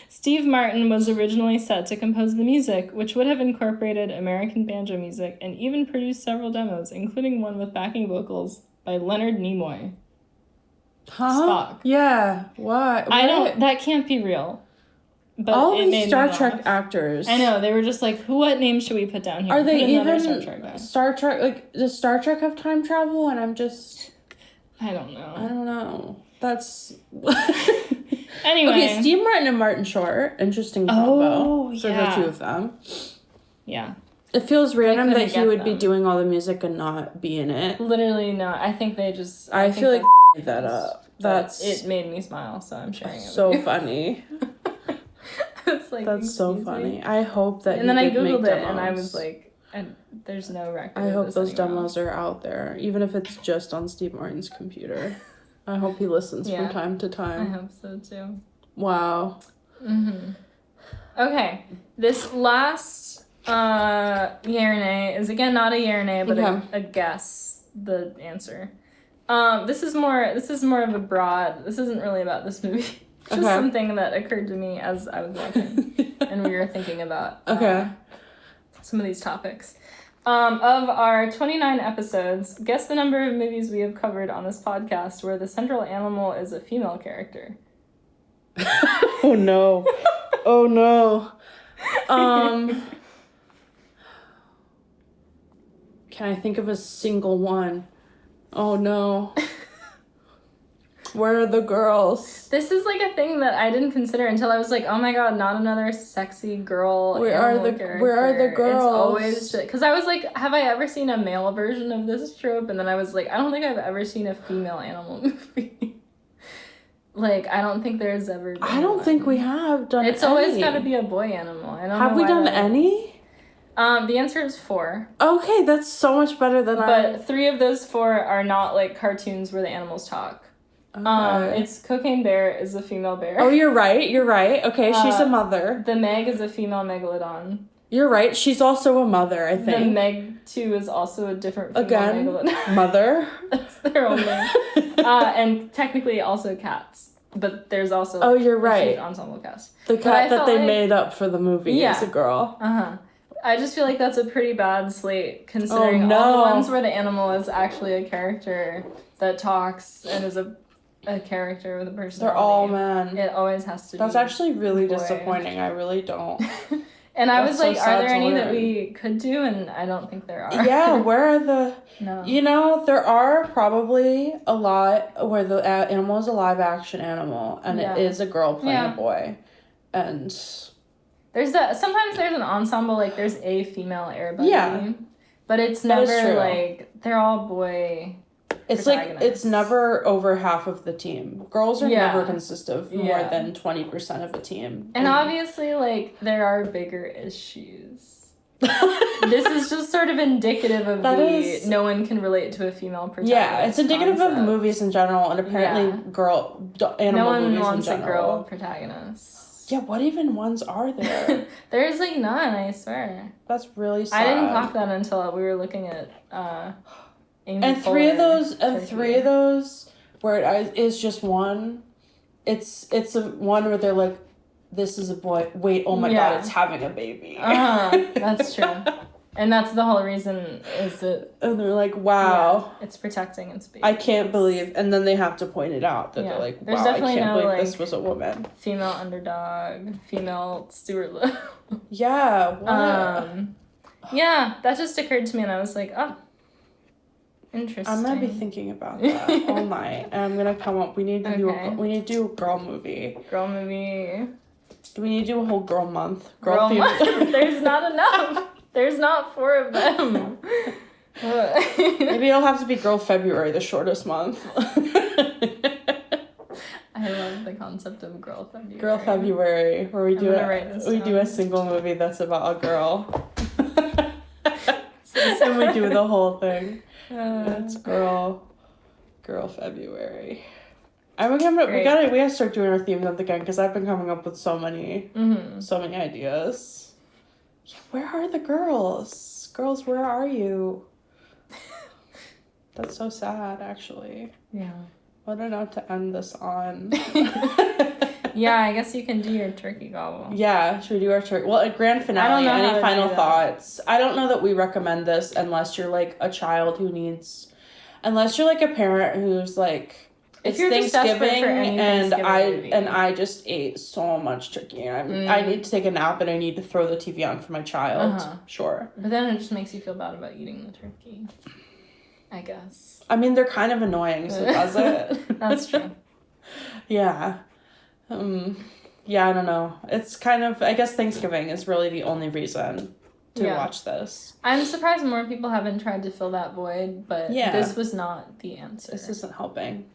Steve Martin was originally set to compose the music, which would have incorporated American banjo music and even produced several demos, including one with backing vocals by Leonard Nimoy. Huh? Spock. Yeah. What? That can't be real. But all these Star Trek actors. I know, they were just like, what name should we put down here? Are they even Star Trek? Like, does Star Trek have time travel? And I'm just... I don't know. That's... Anyway. Okay, Steve Martin and Martin Short. Interesting combo for the two of them. Yeah. It feels random that he would be doing all the music and not be in it. Literally not. I think they just... I feel like made that up. It made me smile, so I'm sharing it so funny. It's like, that's so funny. I hope that and then I googled it and I was like, there's no record. I hope those demos are out there, even if it's just on Steve Martin's computer. I hope he listens from time to time. I hope so too. Wow. Mm-hmm. Okay, this last year-and-a is again not a year-and-a, but a guess. The answer. This is more of a broad. This isn't really about this movie. Just something that occurred to me as I was watching, and we were thinking about some of these topics. Of our 29 episodes, guess the number of movies we have covered on this podcast where the central animal is a female character. Oh no. Oh no. Can I think of a single one? Oh no. Where are the girls? This is like a thing that I didn't consider until I was like, oh my god, not another sexy girl. Where are the girls? It's always because I was like, have I ever seen a male version of this trope? And then I was like, I don't think I've ever seen a female animal movie. Like, I don't think there's ever been I don't think we have done It's always got to be a boy animal. I don't know. Have we done any? The answer is 4. Okay, that's so much better than But 3 of those 4 are not like cartoons where the animals talk. Okay. It's Cocaine Bear is a female bear. Oh, you're right. Okay, she's a mother. The Meg is a female megalodon. You're right. She's also a mother, I think. The Meg 2 is also a different female megalodon. Mother. That's their own name. And technically also cats. But there's also oh, you're right. Ensemble cast. The cat that they made up for the movie is a girl. Uh-huh. I just feel like that's a pretty bad slate, considering all the ones where the animal is actually a character that talks and is a character with a personality. They're all men. It always has to be. That's actually really disappointing. I really don't. And I was like, are there any that we could do? And I don't think there are. Yeah, where are the... No. You know, there are probably a lot where the animal is a live action animal and it is a girl playing a boy. And... Sometimes there's an ensemble, like there's a female airbuddy. Yeah. But it's never like, they're all boy... It's like, it's never over half of the team. Girls are never consist of more than 20% of a team. And obviously, like, there are bigger issues. This is just sort of indicative of no one can relate to a female protagonist. Yeah, it's indicative of movies in general, and apparently animal movies in general. No one wants a girl protagonist. Yeah, what even ones are there? There's, like, none, I swear. That's really sad. I didn't clock that until we were looking at... And three of those where it is just one. It's a one where they're like, this is a boy. Wait, oh my God, it's having a baby. That's true. And that's the whole reason is that... And they're like, wow. Yeah, it's protecting its baby. I can't believe... And then they have to point it out. That they're like, wow, I can't believe this was a woman. Female underdog, female Stuart Little. Yeah. What? Yeah, that just occurred to me and I was like, oh, interesting. I'm going to be thinking about that all night. And I'm going to come up... We need to do a girl movie. Girl movie. Do we need to do a whole girl month? Girl month? There's not enough. There's not 4 of them. Maybe it'll have to be Girl February, the shortest month. I love the concept of Girl February. Girl February, where we do a single movie that's about a girl. So we do the whole thing. It's Girl February. We gotta start doing our theme month again because I've been coming up with so many ideas. Yeah, where are the girls? Girls, where are you? That's so sad, actually. Yeah. What a note to end this on. Yeah, I guess you can do your turkey gobble. Yeah, should we do our turkey? Well, a grand finale. Any final thoughts? I don't know that we recommend this unless you're like a child who needs... Unless you're like a parent who's like... It's Thanksgiving, and I just ate so much turkey. I need to take a nap, and I need to throw the TV on for my child. Sure. But then it just makes you feel bad about eating the turkey, I guess. I mean, they're kind of annoying, so does it? That's true. Yeah. Yeah, I don't know. It's kind of... I guess Thanksgiving is really the only reason to watch this. I'm surprised more people haven't tried to fill that void, but this was not the answer. This isn't helping.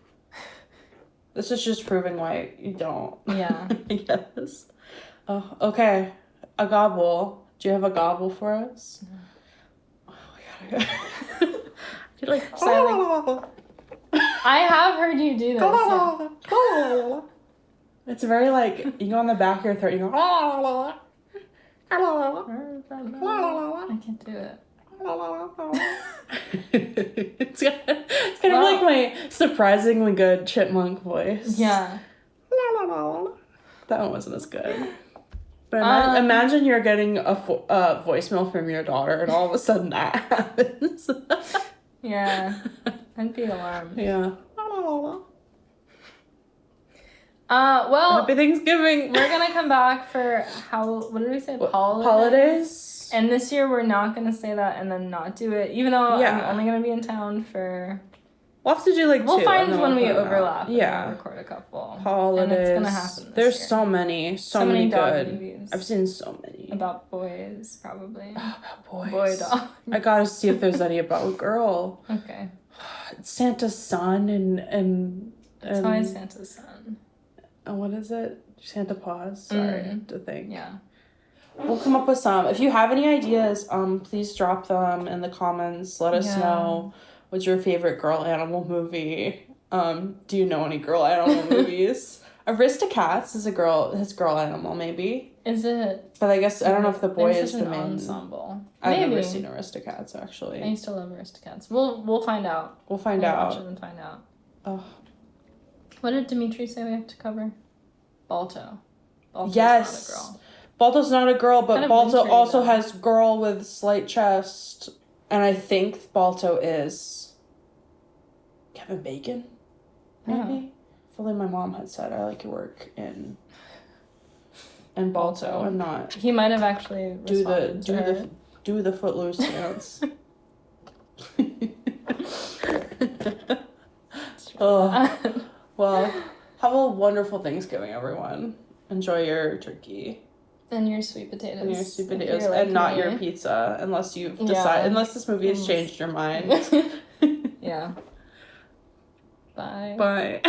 This is just proving why you don't. Yeah. I guess. Oh, okay. A gobble. Do you have a gobble for us? No. Oh, my God. You're like... I have heard you do this. Yeah. It's very like, you go on the back of your throat, you go... I can't do it. It's kind of like my surprisingly good chipmunk voice. Yeah. That one wasn't as good. But imagine you're getting a voicemail from your daughter and all of a sudden that happens. Yeah. I'd be alarmed. Yeah. Well, Happy Thanksgiving. We're gonna come back for what did we say? Holidays. And this year we're not gonna say that and then not do it, even though I'm only gonna be in town for. We'll have to do like we'll 2. We'll find when we overlap. Yeah. And record a couple. Holidays. And it's gonna happen. There's year. So many dog good movies. I've seen so many about boys, probably. Oh, about boys. Boy dog. I gotta see if there's any about a girl. Okay. Santa's son and. It's always Santa's son. What is it? Santa Paws. Sorry to think. Yeah. We'll come up with some. If you have any ideas, please drop them in the comments. Let us know what's your favorite girl animal movie. Do you know any girl animal movies? Aristocats is girl animal, maybe. Is it? But I guess I don't know if the boy is the main ensemble. I've never seen Aristocats actually. I used to love Aristocats. We'll find out. We'll find out. Watch it and find out. Oh. What did Dimitri say we have to cover? Balto. Balto's yes. not a girl. Balto's not a girl, but Balto also though. has girl with slight chest. And I think Balto is Kevin Bacon, maybe? If only my mom had said, I like your work in Balto. I'm not. He might have actually do the Footloose dance. Oh. Well, have a wonderful Thanksgiving, everyone. Enjoy your turkey. And your sweet potatoes. And not your pizza, unless you've decided, unless this movie has changed your mind. Yeah. Bye. Bye.